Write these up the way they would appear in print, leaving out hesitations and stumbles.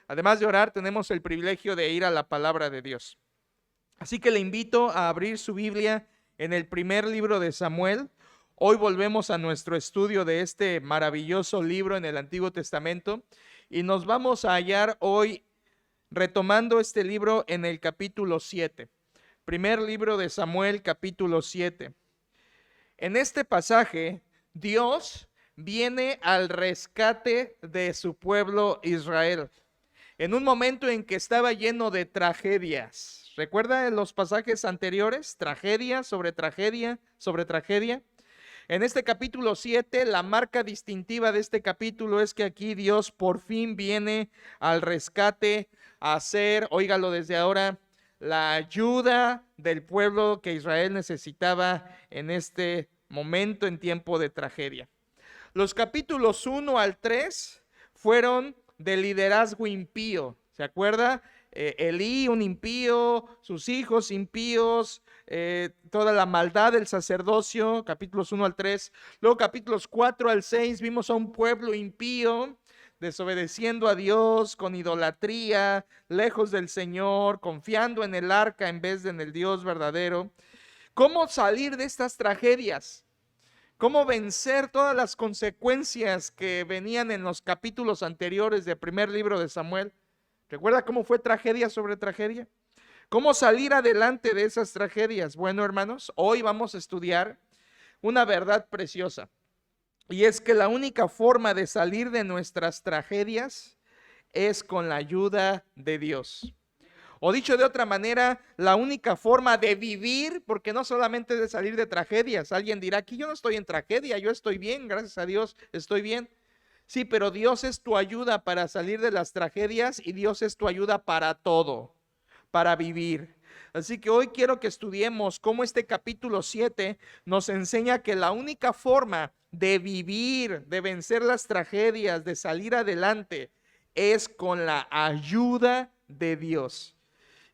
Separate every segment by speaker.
Speaker 1: además de orar, tenemos el privilegio de ir a la palabra de Dios. Así que le invito a abrir su Biblia en el primer libro de Samuel. Hoy volvemos a nuestro estudio de este maravilloso libro en el Antiguo Testamento y nos vamos a hallar hoy retomando este libro en el capítulo 7. Primer libro de Samuel, capítulo 7. En este pasaje, Dios viene al rescate de su pueblo Israel. En un momento en que estaba lleno de tragedias. ¿Recuerda en los pasajes anteriores? Tragedia sobre tragedia sobre tragedia. En este capítulo 7, la marca distintiva de este capítulo es que aquí Dios por fin viene al rescate a hacer, óigalo desde ahora, la ayuda del pueblo que Israel necesitaba en este momento en tiempo de tragedia. Los capítulos 1 al 3 fueron de liderazgo impío. ¿Se acuerda? Elí, un impío, sus hijos impíos, toda la maldad del sacerdocio, capítulos 1 al 3. Luego capítulos 4 al 6 vimos a un pueblo impío, desobedeciendo a Dios, con idolatría, lejos del Señor, confiando en el arca en vez de en el Dios verdadero. ¿Cómo salir de estas tragedias? ¿Cómo vencer todas las consecuencias que venían en los capítulos anteriores del primer libro de Samuel? ¿Recuerda cómo fue tragedia sobre tragedia? ¿Cómo salir adelante de esas tragedias? Bueno, hermanos, hoy vamos a estudiar una verdad preciosa. Y es que la única forma de salir de nuestras tragedias es con la ayuda de Dios. O dicho de otra manera, la única forma de vivir, porque no solamente de salir de tragedias. Alguien dirá, aquí yo no estoy en tragedia, yo estoy bien, gracias a Dios, estoy bien. Sí, pero Dios es tu ayuda para salir de las tragedias y Dios es tu ayuda para todo, para vivir. Así que hoy quiero que estudiemos cómo este capítulo 7 nos enseña que la única forma de vivir, de vencer las tragedias, de salir adelante, es con la ayuda de Dios.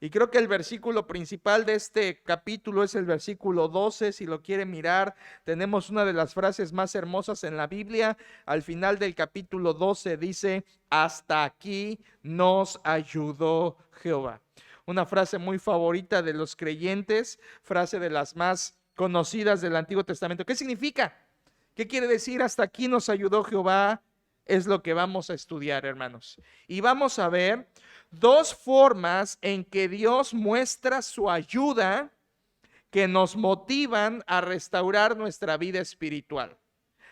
Speaker 1: Y creo que el versículo principal de este capítulo es el versículo 12. Si lo quiere mirar, tenemos una de las frases más hermosas en la Biblia. Al final del capítulo 12 dice, hasta aquí nos ayudó Jehová. Una frase muy favorita de los creyentes, frase de las más conocidas del Antiguo Testamento. ¿Qué significa? ¿Qué quiere decir hasta aquí nos ayudó Jehová? Es lo que vamos a estudiar, hermanos. Y vamos a ver dos formas en que Dios muestra su ayuda que nos motivan a restaurar nuestra vida espiritual.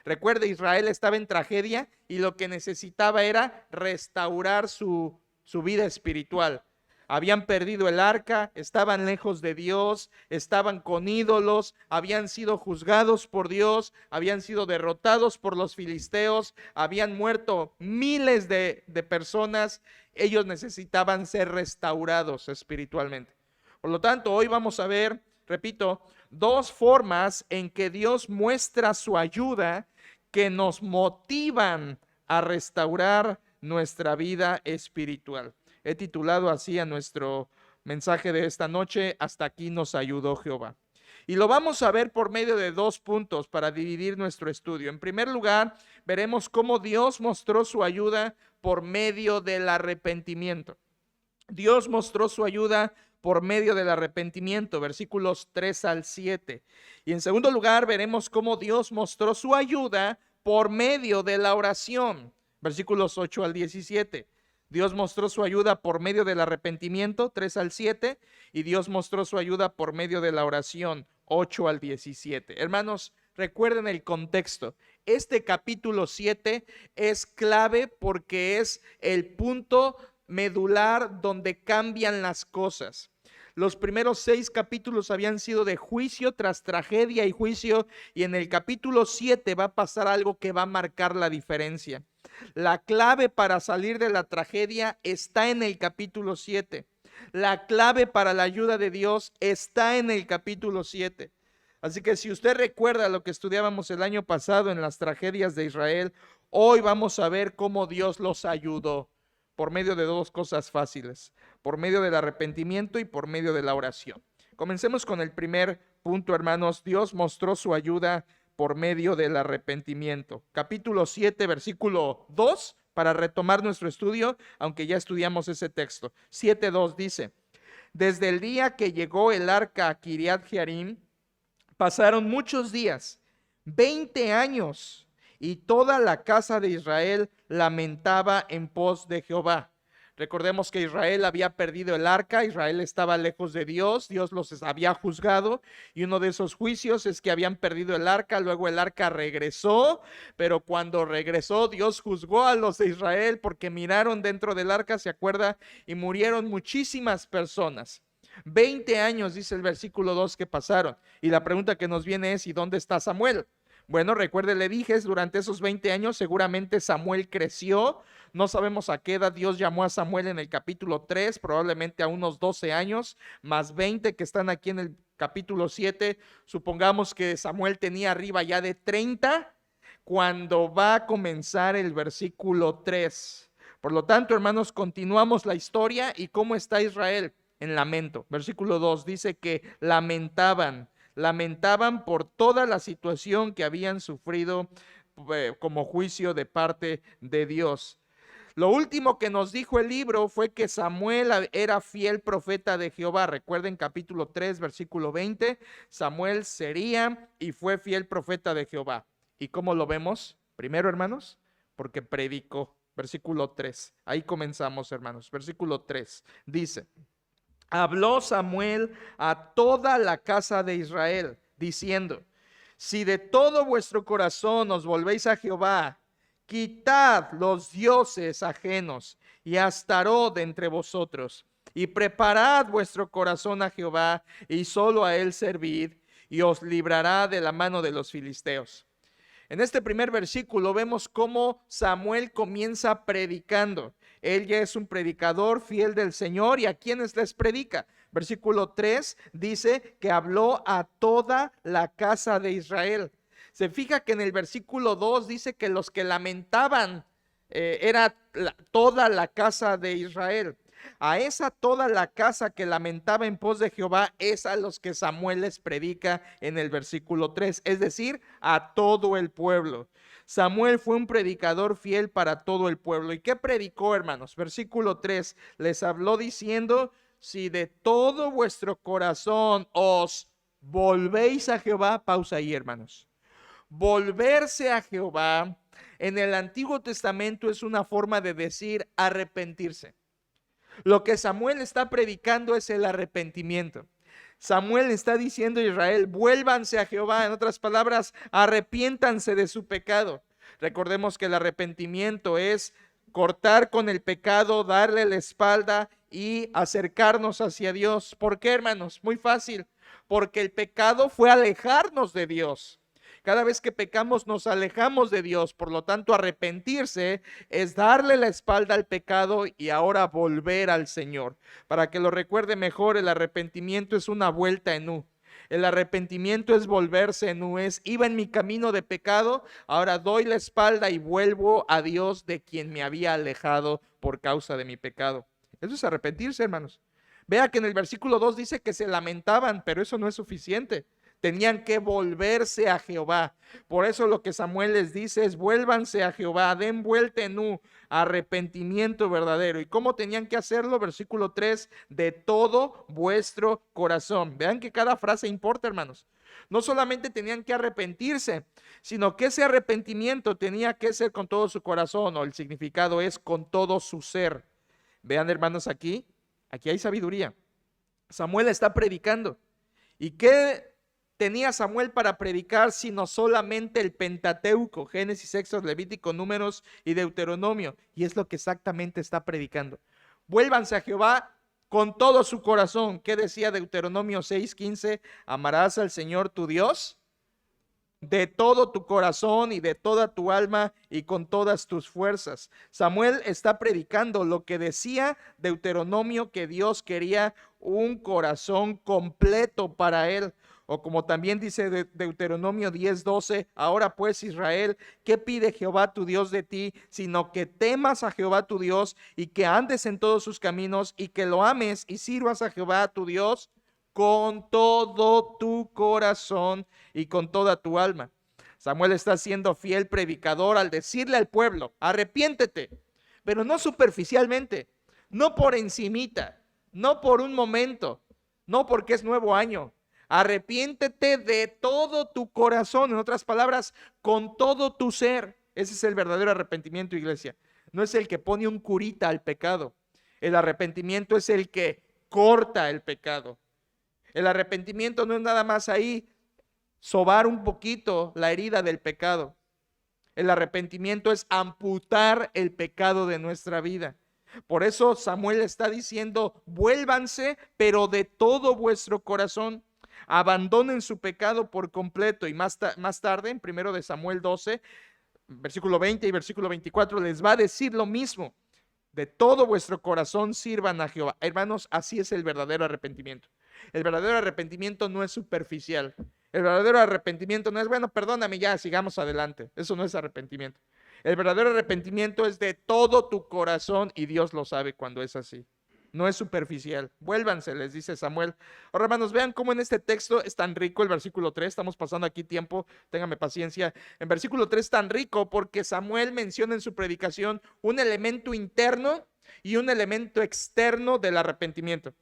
Speaker 1: Recuerde, Israel estaba en tragedia y lo que necesitaba era restaurar su vida espiritual. Habían perdido el arca, estaban lejos de Dios, estaban con ídolos, habían sido juzgados por Dios, habían sido derrotados por los filisteos, habían muerto miles de personas. Ellos necesitaban ser restaurados espiritualmente. Por lo tanto, hoy vamos a ver, repito, dos formas en que Dios muestra su ayuda que nos motivan a restaurar nuestra vida espiritual. He titulado así a nuestro mensaje de esta noche, hasta aquí nos ayudó Jehová. Y lo vamos a ver por medio de dos puntos para dividir nuestro estudio. En primer lugar, veremos cómo Dios mostró su ayuda por medio del arrepentimiento. Dios mostró su ayuda por medio del arrepentimiento, versículos 3 al 7. Y en segundo lugar, veremos cómo Dios mostró su ayuda por medio de la oración, versículos 8 al 17. Dios mostró su ayuda por medio del arrepentimiento, 3 al 7, y Dios mostró su ayuda por medio de la oración, 8 al 17. Hermanos, recuerden el contexto. Este capítulo 7 es clave porque es el punto medular donde cambian las cosas. Los primeros 6 capítulos habían sido de juicio tras tragedia y juicio, y en el capítulo 7 va a pasar algo que va a marcar la diferencia. La clave para salir de la tragedia está en el capítulo 7. La clave para la ayuda de Dios está en el capítulo 7. Así que si usted recuerda lo que estudiábamos el año pasado en las tragedias de Israel, hoy vamos a ver cómo Dios los ayudó por medio de dos cosas fáciles, por medio del arrepentimiento y por medio de la oración. Comencemos con el primer punto, hermanos. Dios mostró su ayuda por medio del arrepentimiento. Capítulo 7, versículo 2, para retomar nuestro estudio, aunque ya estudiamos ese texto. 7:2 dice: desde el día que llegó el arca a Kiriat Jearim, pasaron muchos días, 20 años, y toda la casa de Israel lamentaba en pos de Jehová. Recordemos que Israel había perdido el arca, Israel estaba lejos de Dios, Dios los había juzgado, y uno de esos juicios es que habían perdido el arca. Luego el arca regresó, pero cuando regresó Dios juzgó a los de Israel porque miraron dentro del arca, ¿se acuerda? Y murieron muchísimas personas. 20 años, dice el versículo 2, que pasaron. Y la pregunta que nos viene es: ¿y dónde está Samuel? Bueno, recuerde, le dije, durante esos 20 años seguramente Samuel creció. No sabemos a qué edad Dios llamó a Samuel en el capítulo 3, probablemente a unos 12 años, más 20 que están aquí en el capítulo 7. Supongamos que Samuel tenía arriba ya de 30 cuando va a comenzar el versículo 3. Por lo tanto, hermanos, continuamos la historia. ¿Y cómo está Israel? En lamento. Versículo 2 dice que lamentaban por toda la situación que habían sufrido como juicio de parte de Dios. Lo último que nos dijo el libro fue que Samuel era fiel profeta de Jehová. Recuerden capítulo 3, versículo 20, Samuel sería y fue fiel profeta de Jehová. ¿Y cómo lo vemos? Primero, hermanos, porque predicó. Versículo 3, ahí comenzamos, hermanos. Versículo 3 dice: habló Samuel a toda la casa de Israel, diciendo: si de todo vuestro corazón os volvéis a Jehová, quitad los dioses ajenos y Astarot de entre vosotros, y preparad vuestro corazón a Jehová, y solo a él servid, y os librará de la mano de los filisteos. En este primer versículo vemos cómo Samuel comienza predicando. Él ya es un predicador fiel del Señor. ¿Y a quiénes les predica? Versículo 3 dice que habló a toda la casa de Israel. Se fija que en el versículo 2 dice que los que lamentaban era toda la casa de Israel. A esa toda la casa que lamentaba en pos de Jehová es a los que Samuel les predica en el versículo 3, es decir, a todo el pueblo. Samuel fue un predicador fiel para todo el pueblo. ¿Y qué predicó, hermanos? Versículo 3, les habló diciendo: si de todo vuestro corazón os volvéis a Jehová. Pausa ahí, hermanos. Volverse a Jehová en el Antiguo Testamento es una forma de decir arrepentirse. Lo que Samuel está predicando es el arrepentimiento. Samuel está diciendo a Israel: vuélvanse a Jehová. En otras palabras, arrepiéntanse de su pecado. Recordemos que el arrepentimiento es cortar con el pecado, darle la espalda y acercarnos hacia Dios. ¿Por qué, hermanos? Muy fácil. Porque el pecado fue alejarnos de Dios. Cada vez que pecamos nos alejamos de Dios. Por lo tanto, arrepentirse es darle la espalda al pecado y ahora volver al Señor. Para que lo recuerde mejor, el arrepentimiento es una vuelta en U. El arrepentimiento es volverse en U. Iba en mi camino de pecado, ahora doy la espalda y vuelvo a Dios, de quien me había alejado por causa de mi pecado. Eso es arrepentirse, hermanos. Vea que en el versículo 2 dice que se lamentaban, pero eso no es suficiente. Tenían que volverse a Jehová. Por eso lo que Samuel les dice es: vuélvanse a Jehová, den vuelta en U, arrepentimiento verdadero. ¿Y cómo tenían que hacerlo? Versículo 3, de todo vuestro corazón. Vean que cada frase importa, hermanos. No solamente tenían que arrepentirse, sino que ese arrepentimiento tenía que ser con todo su corazón, o el significado es con todo su ser. Vean, hermanos, aquí hay sabiduría. Samuel está predicando. ¿Y qué tenía Samuel para predicar sino solamente el Pentateuco? Génesis, Éxodo, Levítico, Números y Deuteronomio. Y es lo que exactamente está predicando. Vuélvanse a Jehová con todo su corazón. ¿Qué decía Deuteronomio 6:15? Amarás al Señor tu Dios de todo tu corazón y de toda tu alma y con todas tus fuerzas. Samuel está predicando lo que decía Deuteronomio, que Dios quería un corazón completo para él. O como también dice Deuteronomio 10:12, ahora pues, Israel, ¿qué pide Jehová tu Dios de ti? Sino que temas a Jehová tu Dios y que andes en todos sus caminos y que lo ames y sirvas a Jehová tu Dios con todo tu corazón y con toda tu alma. Samuel está siendo fiel predicador al decirle al pueblo: arrepiéntete, pero no superficialmente, no por encimita, no por un momento, no porque es nuevo año. Arrepiéntete de todo tu corazón, en otras palabras, con todo tu ser. Ese es el verdadero arrepentimiento, iglesia. No es el que pone un curita al pecado. El arrepentimiento es el que corta el pecado. El arrepentimiento no es nada más ahí sobar un poquito la herida del pecado. El arrepentimiento es amputar el pecado de nuestra vida. Por eso Samuel está diciendo, vuélvanse, pero de todo vuestro corazón. Abandonen su pecado por completo. Y más tarde, en 1 de Samuel 12, versículo 20 y versículo 24, les va a decir lo mismo. De todo vuestro corazón sirvan a Jehová. Hermanos, así es el verdadero arrepentimiento. El verdadero arrepentimiento no es superficial. El verdadero arrepentimiento no es, bueno, perdóname, ya, sigamos adelante. Eso no es arrepentimiento. El verdadero arrepentimiento es de todo tu corazón y Dios lo sabe cuando es así. No es superficial. Vuélvanse, les dice Samuel. Ahora, hermanos, vean cómo en este texto es tan rico el versículo 3. Estamos pasando aquí tiempo, ténganme paciencia. En versículo 3 es tan rico porque Samuel menciona en su predicación un elemento interno y un elemento externo del arrepentimiento.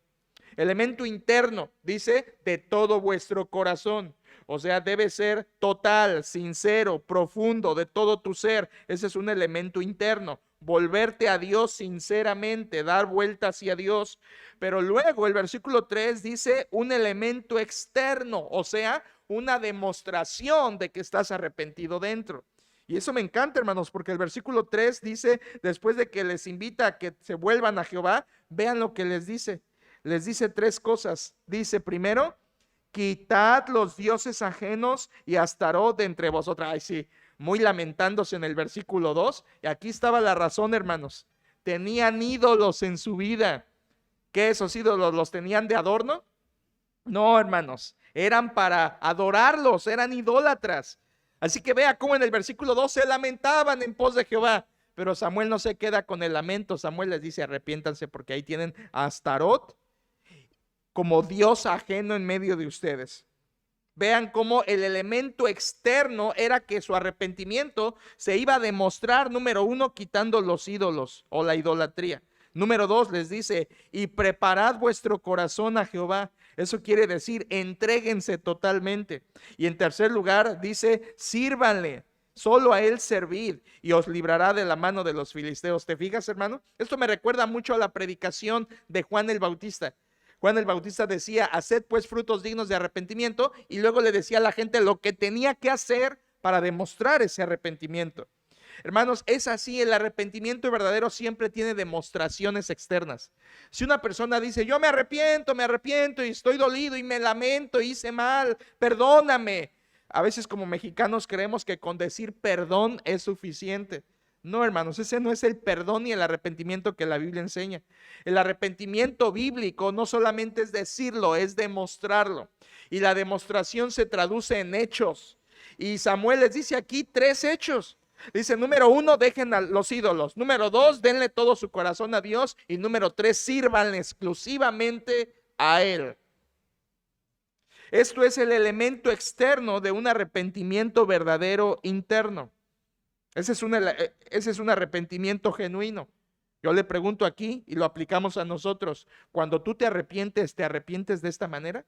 Speaker 1: Elemento interno, dice, de todo vuestro corazón. O sea, debe ser total, sincero, profundo, de todo tu ser. Ese es un elemento interno. Volverte a Dios sinceramente, dar vuelta hacia Dios. Pero luego el versículo 3 dice un elemento externo, o sea, una demostración de que estás arrepentido dentro. Y eso me encanta, hermanos, porque el versículo 3 dice, después de que les invita a que se vuelvan a Jehová, vean lo que les dice. Les dice tres cosas. Dice primero, quitad los dioses ajenos y Astarot de entre vosotras. Ay, sí, muy lamentándose en el versículo 2. Y aquí estaba la razón, hermanos. Tenían ídolos en su vida. ¿Qué esos ídolos los tenían de adorno? No, hermanos, eran para adorarlos, eran idólatras. Así que vea cómo en el versículo 2 se lamentaban en pos de Jehová. Pero Samuel no se queda con el lamento. Samuel les dice, arrepiéntanse porque ahí tienen a Astarot como Dios ajeno en medio de ustedes. Vean cómo el elemento externo era que su arrepentimiento se iba a demostrar, número 1, quitando los ídolos o la idolatría. Número 2, les dice, y preparad vuestro corazón a Jehová. Eso quiere decir, entréguense totalmente. Y en tercer lugar, dice, sírvanle, solo a él servid y os librará de la mano de los filisteos. ¿Te fijas, hermano? Esto me recuerda mucho a la predicación de Juan el Bautista. Juan el Bautista decía, haced pues frutos dignos de arrepentimiento, y luego le decía a la gente lo que tenía que hacer para demostrar ese arrepentimiento. Hermanos, es así, el arrepentimiento verdadero siempre tiene demostraciones externas. Si una persona dice, yo me arrepiento y estoy dolido y me lamento, hice mal, perdóname. A veces como mexicanos creemos que con decir perdón es suficiente. No, hermanos, ese no es el perdón ni el arrepentimiento que la Biblia enseña. El arrepentimiento bíblico no solamente es decirlo, es demostrarlo. Y la demostración se traduce en hechos. Y Samuel les dice aquí 3 hechos. Dice, número 1, dejen a los ídolos. Número 2, denle todo su corazón a Dios. Y número 3, sírvanle exclusivamente a Él. Esto es el elemento externo de un arrepentimiento verdadero interno. Ese es un arrepentimiento genuino. Yo le pregunto aquí y lo aplicamos a nosotros. Cuando tú te arrepientes de esta manera.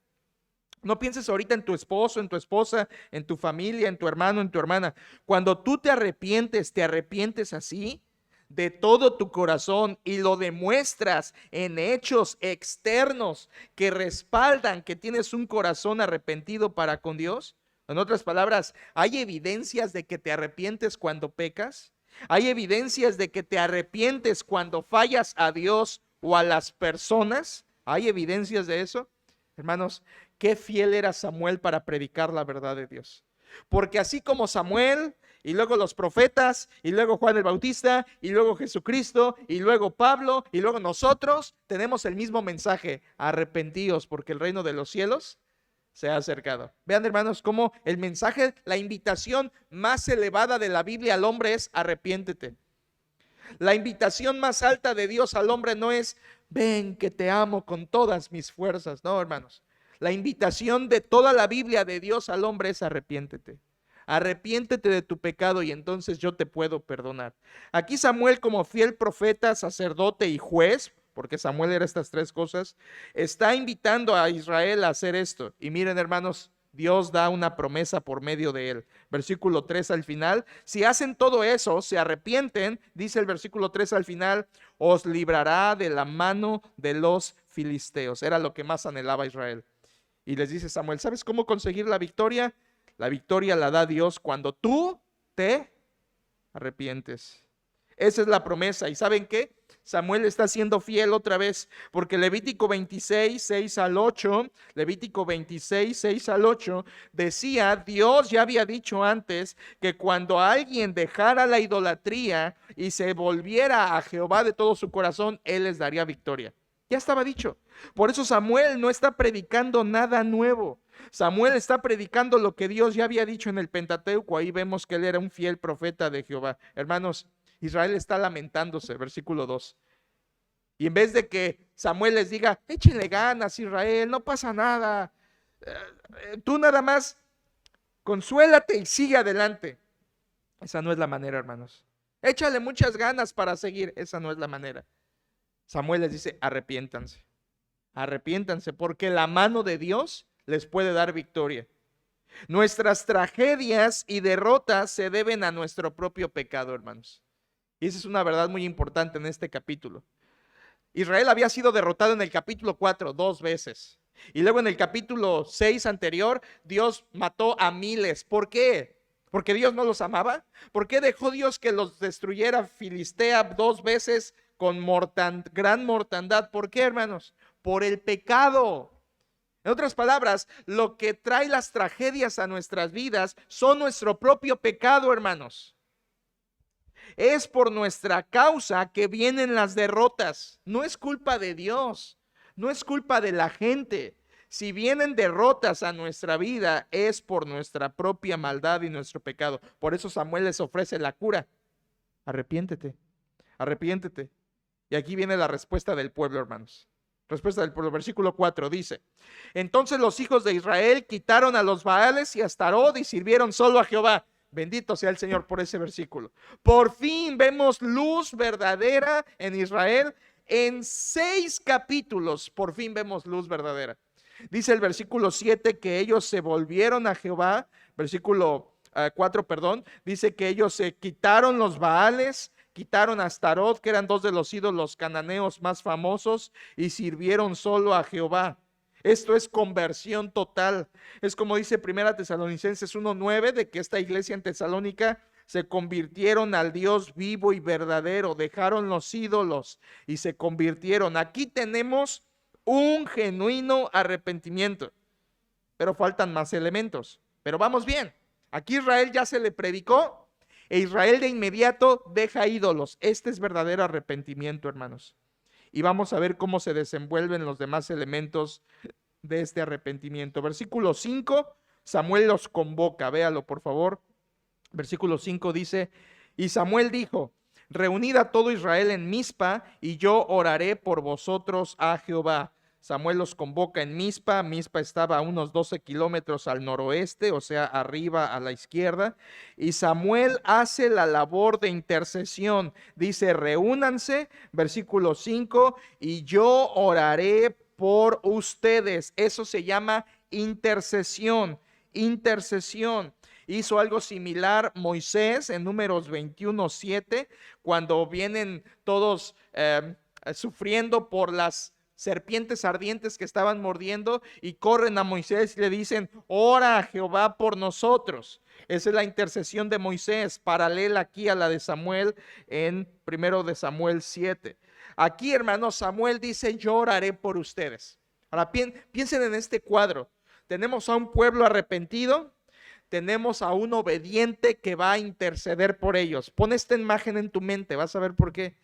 Speaker 1: No pienses ahorita en tu esposo, en tu esposa, en tu familia, en tu hermano, en tu hermana. Cuando tú te arrepientes así, de todo tu corazón, y lo demuestras en hechos externos que respaldan que tienes un corazón arrepentido para con Dios. En otras palabras, ¿hay evidencias de que te arrepientes cuando pecas? ¿Hay evidencias de que te arrepientes cuando fallas a Dios o a las personas? ¿Hay evidencias de eso? Hermanos, qué fiel era Samuel para predicar la verdad de Dios. Porque así como Samuel, y luego los profetas, y luego Juan el Bautista, y luego Jesucristo, y luego Pablo, y luego nosotros, tenemos el mismo mensaje: arrepentíos porque el reino de los cielos se ha acercado. Vean, hermanos, cómo el mensaje, la invitación más elevada de la Biblia al hombre es arrepiéntete. La invitación más alta de Dios al hombre no es ven que te amo con todas mis fuerzas. No, hermanos. La invitación de toda la Biblia de Dios al hombre es arrepiéntete. arrepiéntete de tu pecado y entonces yo te puedo perdonar. Aquí Samuel, como fiel profeta, sacerdote y juez, porque Samuel era estas tres cosas, está invitando a Israel a hacer esto. Y miren, hermanos, Dios da una promesa por medio de él. Versículo 3 al final, si hacen todo eso, se arrepienten, dice el versículo 3 al final, os librará de la mano de los filisteos. Era lo que más anhelaba Israel. Y les dice Samuel, ¿sabes cómo conseguir la victoria? La victoria la da Dios cuando tú te arrepientes. Esa es la promesa. ¿Y saben qué? Samuel está siendo fiel otra vez, porque Levítico 26, 6 al 8, Levítico 26, 6 al 8, decía, Dios ya había dicho antes que cuando alguien dejara la idolatría y se volviera a Jehová de todo su corazón, Él les daría victoria. Ya estaba dicho. Por eso Samuel no está predicando nada nuevo. Samuel está predicando lo que Dios ya había dicho en el Pentateuco. Ahí vemos que él era un fiel profeta de Jehová. Hermanos, Israel está lamentándose, versículo 2. Y en vez de que Samuel les diga, échenle ganas, Israel, no pasa nada. Tú nada más consuélate y sigue adelante. Esa no es la manera, hermanos. Échale muchas ganas para seguir. Esa no es la manera. Samuel les dice, arrepiéntanse. Arrepiéntanse porque la mano de Dios les puede dar victoria. Nuestras tragedias y derrotas se deben a nuestro propio pecado, hermanos. Y esa es una verdad muy importante en este capítulo. Israel había sido derrotado en el capítulo 4 2 veces. Y luego en el capítulo 6 anterior, Dios mató a miles. ¿Por qué? ¿Porque Dios no los amaba? ¿Por qué dejó Dios que los destruyera Filistea 2 veces con gran mortandad? ¿Por qué, hermanos? Por el pecado. En otras palabras, lo que trae las tragedias a nuestras vidas son nuestro propio pecado, hermanos. Es por nuestra causa que vienen las derrotas. No es culpa de Dios, no es culpa de la gente. Si vienen derrotas a nuestra vida, es por nuestra propia maldad y nuestro pecado. Por eso Samuel les ofrece la cura. Arrepiéntete, arrepiéntete. Y aquí viene la respuesta del pueblo, hermanos. Respuesta del pueblo, versículo 4 dice: entonces los hijos de Israel quitaron a los Baales y a Astarot y sirvieron solo a Jehová. Bendito sea el Señor por ese versículo. Por fin vemos luz verdadera en Israel. En 6 capítulos, por fin vemos luz verdadera. Dice el versículo 7 que ellos se volvieron a Jehová. Versículo 4, perdón. Dice que ellos se quitaron los Baales, quitaron a Astarot, que eran 2 de los ídolos cananeos más famosos, y sirvieron solo a Jehová. Esto es conversión total. Es como dice 1 Tesalonicenses 1:9, de que esta iglesia en Tesalónica se convirtieron al Dios vivo y verdadero, dejaron los ídolos y se convirtieron. Aquí tenemos un genuino arrepentimiento, pero faltan más elementos. Pero vamos bien, aquí Israel ya se le predicó e Israel de inmediato deja ídolos. Este es verdadero arrepentimiento, hermanos. Y vamos a ver cómo se desenvuelven los demás elementos de este arrepentimiento. Versículo 5, Samuel los convoca, véalo por favor. Versículo 5 dice: y Samuel dijo: reunid a todo Israel en Mizpa y yo oraré por vosotros a Jehová. Samuel los convoca en Mizpa. Mizpa estaba a unos 12 kilómetros al noroeste, o sea, arriba a la izquierda. Y Samuel hace la labor de intercesión. Dice: reúnanse, versículo 5, y yo oraré por ustedes. Eso se llama intercesión. Intercesión. Hizo algo similar Moisés en Números 21:7, cuando vienen todos sufriendo por las serpientes ardientes que estaban mordiendo y corren a Moisés y le dicen: ora a Jehová por nosotros. Esa es la intercesión de Moisés, paralela aquí a la de Samuel en 1 de Samuel 7. Aquí, hermanos, Samuel dice: yo oraré por ustedes. Ahora piensen en este cuadro. Tenemos a un pueblo arrepentido, tenemos a un obediente que va a interceder por ellos. Pon esta imagen en tu mente, vas a ver por qué.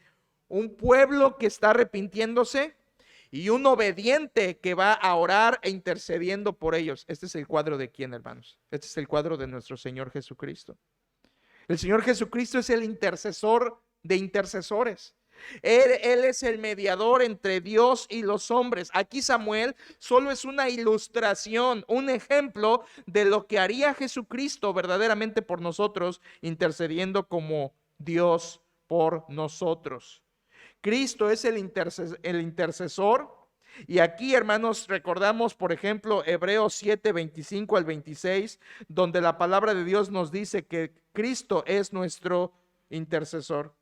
Speaker 1: Un pueblo que está arrepintiéndose y un obediente que va a orar e intercediendo por ellos. Este es el cuadro de quién, hermanos. Este es el cuadro de nuestro Señor Jesucristo. El Señor Jesucristo es el intercesor de intercesores. Él es el mediador entre Dios y los hombres. Aquí Samuel solo es una ilustración, un ejemplo de lo que haría Jesucristo verdaderamente por nosotros, intercediendo como Dios por nosotros. Cristo es el intercesor. Y aquí, hermanos, recordamos, por ejemplo, Hebreos 7, 25 al 26, donde la palabra de Dios nos dice que Cristo es nuestro intercesor.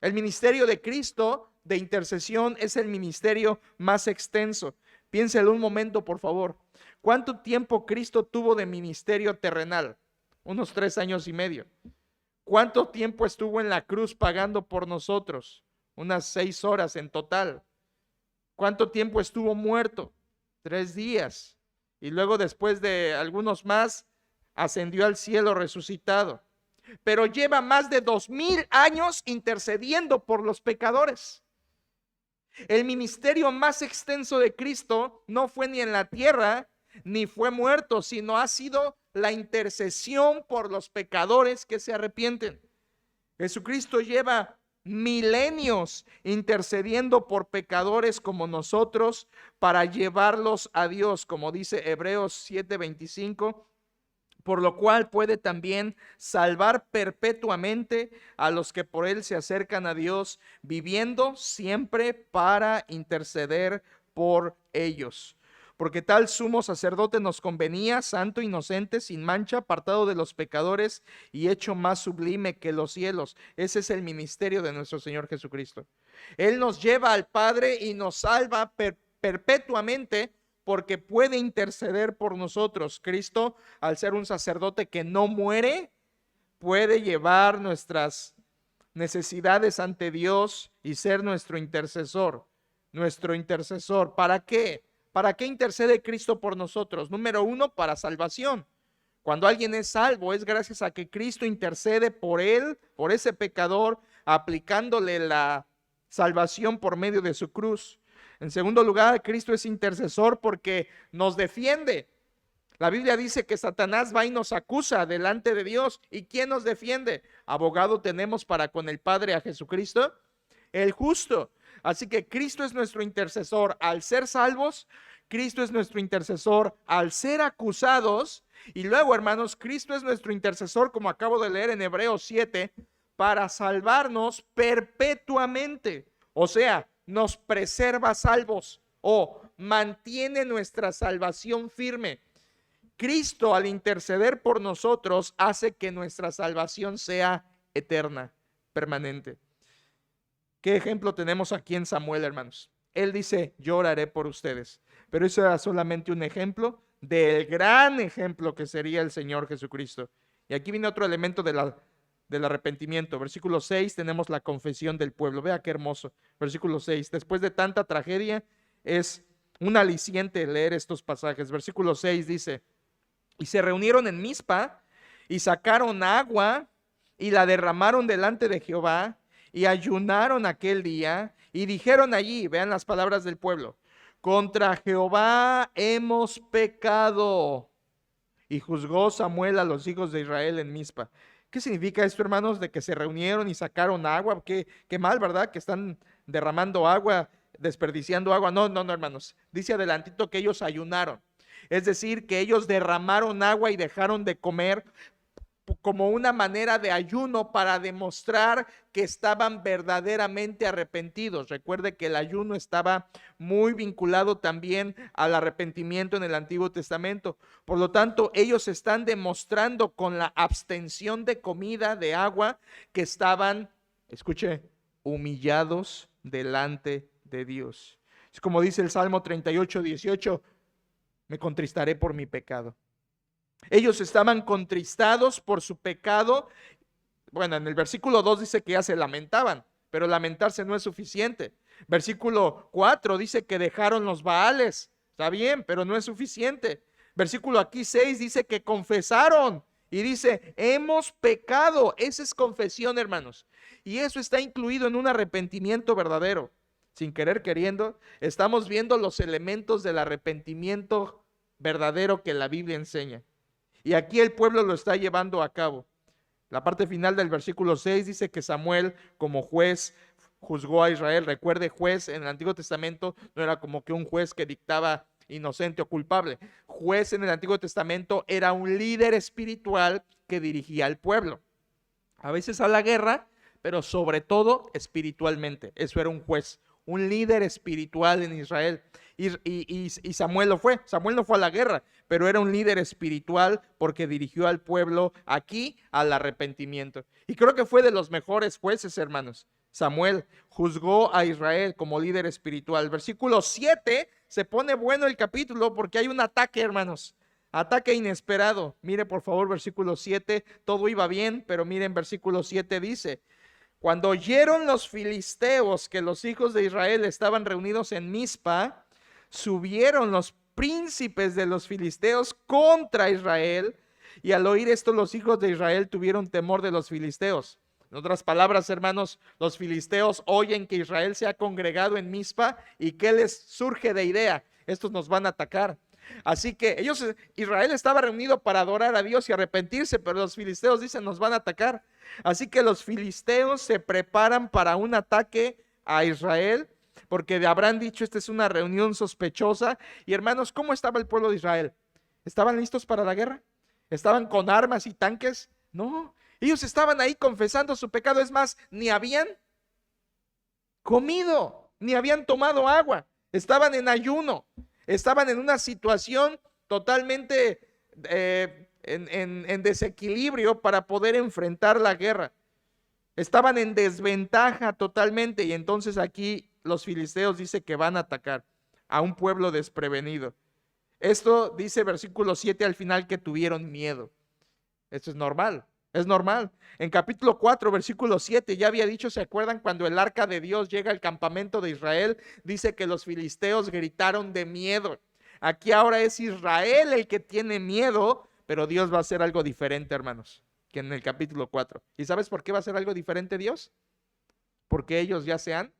Speaker 1: El ministerio de Cristo de intercesión es el ministerio más extenso. Piénselo un momento, por favor. ¿Cuánto tiempo Cristo tuvo de ministerio terrenal? Unos 3 años y medio. ¿Cuánto tiempo estuvo en la cruz pagando por nosotros? Unas 6 horas en total. ¿Cuánto tiempo estuvo muerto? 3 días. Y luego, después de algunos más, ascendió al cielo resucitado. Pero lleva más de 2000 años intercediendo por los pecadores. El ministerio más extenso de Cristo no fue ni en la tierra, ni fue muerto, sino ha sido la intercesión por los pecadores que se arrepienten. Jesucristo lleva milenios intercediendo por pecadores como nosotros para llevarlos a Dios, como dice Hebreos 7:25, por lo cual puede también salvar perpetuamente a los que por él se acercan a Dios, viviendo siempre para interceder por ellos. Porque tal sumo sacerdote nos convenía, santo, inocente, sin mancha, apartado de los pecadores y hecho más sublime que los cielos. Ese es el ministerio de nuestro Señor Jesucristo. Él nos lleva al Padre y nos salva perpetuamente, porque puede interceder por nosotros. Cristo, al ser un sacerdote que no muere, puede llevar nuestras necesidades ante Dios y ser nuestro intercesor. Nuestro intercesor. ¿Para qué? ¿Para qué intercede Cristo por nosotros? Número 1, para salvación. Cuando alguien es salvo, es gracias a que Cristo intercede por él, por ese pecador, aplicándole la salvación por medio de su cruz. En segundo lugar, Cristo es intercesor porque nos defiende. La Biblia dice que Satanás va y nos acusa delante de Dios. ¿Y quién nos defiende? Abogado tenemos para con el Padre, a Jesucristo, el justo. Así que Cristo es nuestro intercesor al ser salvos. Cristo es nuestro intercesor al ser acusados. Y luego, hermanos, Cristo es nuestro intercesor, como acabo de leer en Hebreos 7, para salvarnos perpetuamente. O sea, nos preserva salvos o mantiene nuestra salvación firme. Cristo, al interceder por nosotros, hace que nuestra salvación sea eterna, permanente. ¿Qué ejemplo tenemos aquí en Samuel, hermanos? Él dice, yo oraré por ustedes. Pero eso era solamente un ejemplo del gran ejemplo que sería el Señor Jesucristo. Y aquí viene otro elemento del arrepentimiento. Versículo 6, tenemos la confesión del pueblo. Vea qué hermoso. Versículo 6, después de tanta tragedia, es un aliciente leer estos pasajes. Versículo 6 dice, y se reunieron en Mizpa y sacaron agua y la derramaron delante de Jehová y ayunaron aquel día y dijeron allí, vean las palabras del pueblo, contra Jehová hemos pecado. Y juzgó Samuel a los hijos de Israel en Mizpa. ¿Qué significa esto, hermanos? De que se reunieron y sacaron agua. Qué mal, ¿verdad? Que están derramando agua, desperdiciando agua. No, hermanos. Dice adelantito que ellos ayunaron. Es decir, que ellos derramaron agua y dejaron de comer como una manera de ayuno para demostrar que estaban verdaderamente arrepentidos. Recuerde que el ayuno estaba muy vinculado también al arrepentimiento en el Antiguo Testamento. Por lo tanto, ellos están demostrando con la abstención de comida, de agua, que estaban, escuche, humillados delante de Dios. Es como dice el Salmo 38:18, me contristaré por mi pecado. Ellos estaban contristados por su pecado. Bueno, en el versículo 2 dice que ya se lamentaban, pero lamentarse no es suficiente. Versículo 4 dice que dejaron los Baales. Está bien, pero no es suficiente. Versículo aquí 6 dice que confesaron y dice, hemos pecado. Esa es confesión, hermanos. Y eso está incluido en un arrepentimiento verdadero. Sin querer queriendo, estamos viendo los elementos del arrepentimiento verdadero que la Biblia enseña. Y aquí el pueblo lo está llevando a cabo. La parte final del versículo 6 dice que Samuel, como juez, juzgó a Israel. Recuerde, juez en el Antiguo Testamento no era como que un juez que dictaba inocente o culpable. Juez en el Antiguo Testamento era un líder espiritual que dirigía al pueblo. A veces a la guerra, pero sobre todo espiritualmente. Eso era un juez, un líder espiritual en Israel. Y Samuel lo fue. Samuel no fue a la guerra, pero era un líder espiritual porque dirigió al pueblo aquí al arrepentimiento. Y creo que fue de los mejores jueces, hermanos. Samuel juzgó a Israel como líder espiritual. Versículo 7, se pone bueno el capítulo porque hay un ataque, hermanos. Ataque inesperado. Mire por favor versículo 7, todo iba bien, pero miren versículo 7 dice: cuando oyeron los filisteos que los hijos de Israel estaban reunidos en Mizpa, subieron los príncipes de los filisteos contra Israel, y al oír esto los hijos de Israel tuvieron temor de los filisteos. En otras palabras, hermanos, los filisteos oyen que Israel se ha congregado en Mizpa y ¿qué les surge de idea? Estos nos van a atacar. Así que Israel estaba reunido para adorar a Dios y arrepentirse, pero los filisteos dicen nos van a atacar. Así que los filisteos se preparan para un ataque a Israel, porque habrán dicho esta es una reunión sospechosa. Y hermanos, ¿cómo estaba el pueblo de Israel? ¿Estaban listos para la guerra? ¿Estaban con armas y tanques? No, ellos estaban ahí confesando su pecado. Es más, ni habían comido, ni habían tomado agua. Estaban en ayuno. Estaban en una situación totalmente en desequilibrio para poder enfrentar la guerra. Estaban en desventaja totalmente, y entonces aquí los filisteos dice que van a atacar a un pueblo desprevenido. Esto dice versículo 7 al final que tuvieron miedo. Esto es normal. Es normal. En capítulo 4, versículo 7, ya había dicho, ¿se acuerdan? Cuando el arca de Dios llega al campamento de Israel, dice que los filisteos gritaron de miedo. Aquí ahora es Israel el que tiene miedo, pero Dios va a hacer algo diferente, hermanos, que en el capítulo 4. ¿Y sabes por qué va a hacer algo diferente Dios? Porque ellos ya sean.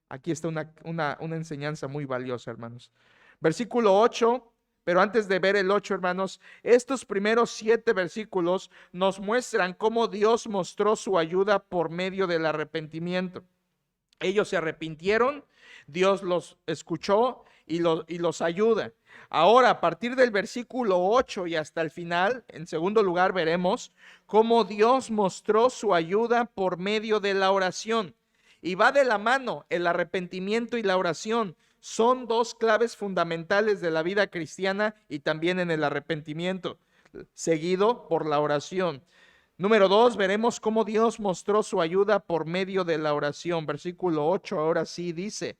Speaker 1: Aquí está una enseñanza muy valiosa, hermanos. Versículo 8. Pero antes de ver el 8, hermanos, estos primeros 7 versículos nos muestran cómo Dios mostró su ayuda por medio del arrepentimiento. Ellos se arrepintieron, Dios los escuchó y los ayuda. Ahora, a partir del versículo 8 y hasta el final, en segundo lugar, veremos cómo Dios mostró su ayuda por medio de la oración. Y va de la mano el arrepentimiento y la oración. Son dos claves fundamentales de la vida cristiana y también en el arrepentimiento, seguido por la oración. Número 2, veremos cómo Dios mostró su ayuda por medio de la oración. Versículo 8, ahora sí dice: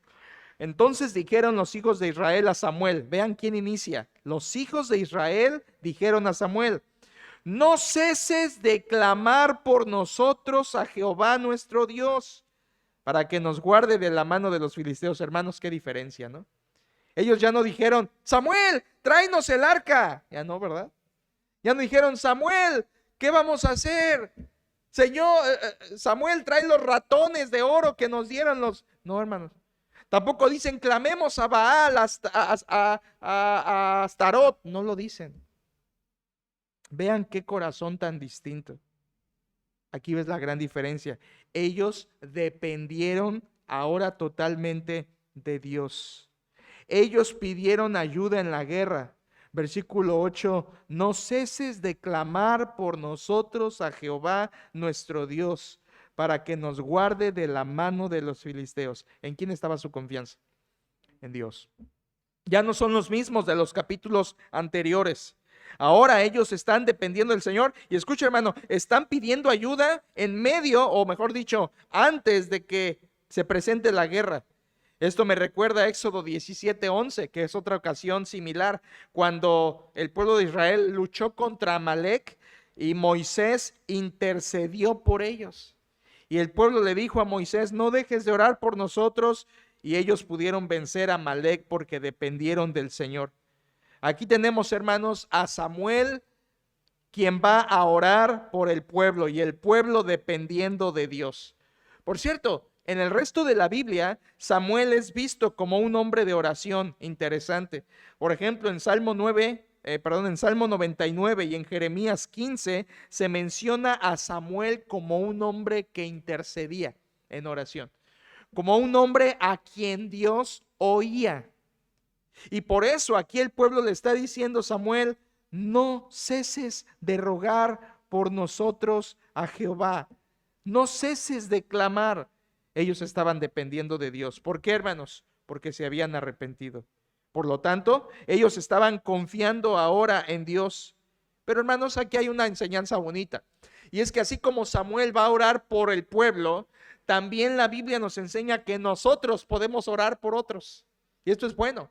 Speaker 1: entonces dijeron los hijos de Israel a Samuel. Vean quién inicia. Los hijos de Israel dijeron a Samuel: no ceses de clamar por nosotros a Jehová nuestro Dios, para que nos guarde de la mano de los filisteos. Hermanos, qué diferencia, ¿no? Ellos ya no dijeron: Samuel, tráenos el arca. Ya no, ¿verdad? Ya no dijeron: Samuel, ¿qué vamos a hacer? Señor, Samuel, trae los ratones de oro que nos dieron los... No, hermanos. Tampoco dicen: clamemos a Baal, a Astarot. No lo dicen. Vean qué corazón tan distinto. Aquí ves la gran diferencia. Ellos dependieron ahora totalmente de Dios. Ellos pidieron ayuda en la guerra. Versículo 8, no ceses de clamar por nosotros a Jehová nuestro Dios, para que nos guarde de la mano de los filisteos. ¿En quién estaba su confianza? En Dios. Ya no son los mismos de los capítulos anteriores. Ahora ellos están dependiendo del Señor. Y escucha, hermano, están pidiendo ayuda en medio, o mejor dicho, antes de que se presente la guerra. Esto me recuerda a Éxodo 17:11, que es otra ocasión similar, cuando el pueblo de Israel luchó contra Amalec y Moisés intercedió por ellos. Y el pueblo le dijo a Moisés: no dejes de orar por nosotros. Y ellos pudieron vencer a Amalec porque dependieron del Señor. Aquí tenemos, hermanos, a Samuel, quien va a orar por el pueblo y el pueblo dependiendo de Dios. Por cierto, en el resto de la Biblia, Samuel es visto como un hombre de oración. Interesante. Por ejemplo, en Salmo 99 y en Jeremías 15 se menciona a Samuel como un hombre que intercedía. en oración, como un hombre a quien Dios oía. Y por eso aquí el pueblo le está diciendo: Samuel, no ceses de rogar por nosotros a Jehová. No ceses de clamar. Ellos estaban dependiendo de Dios. ¿Por qué, hermanos? Porque se habían arrepentido. Por lo tanto, ellos estaban confiando ahora en Dios. Pero, hermanos, aquí hay una enseñanza bonita. Y es que así como Samuel va a orar por el pueblo, también la Biblia nos enseña que nosotros podemos orar por otros. Y esto es bueno.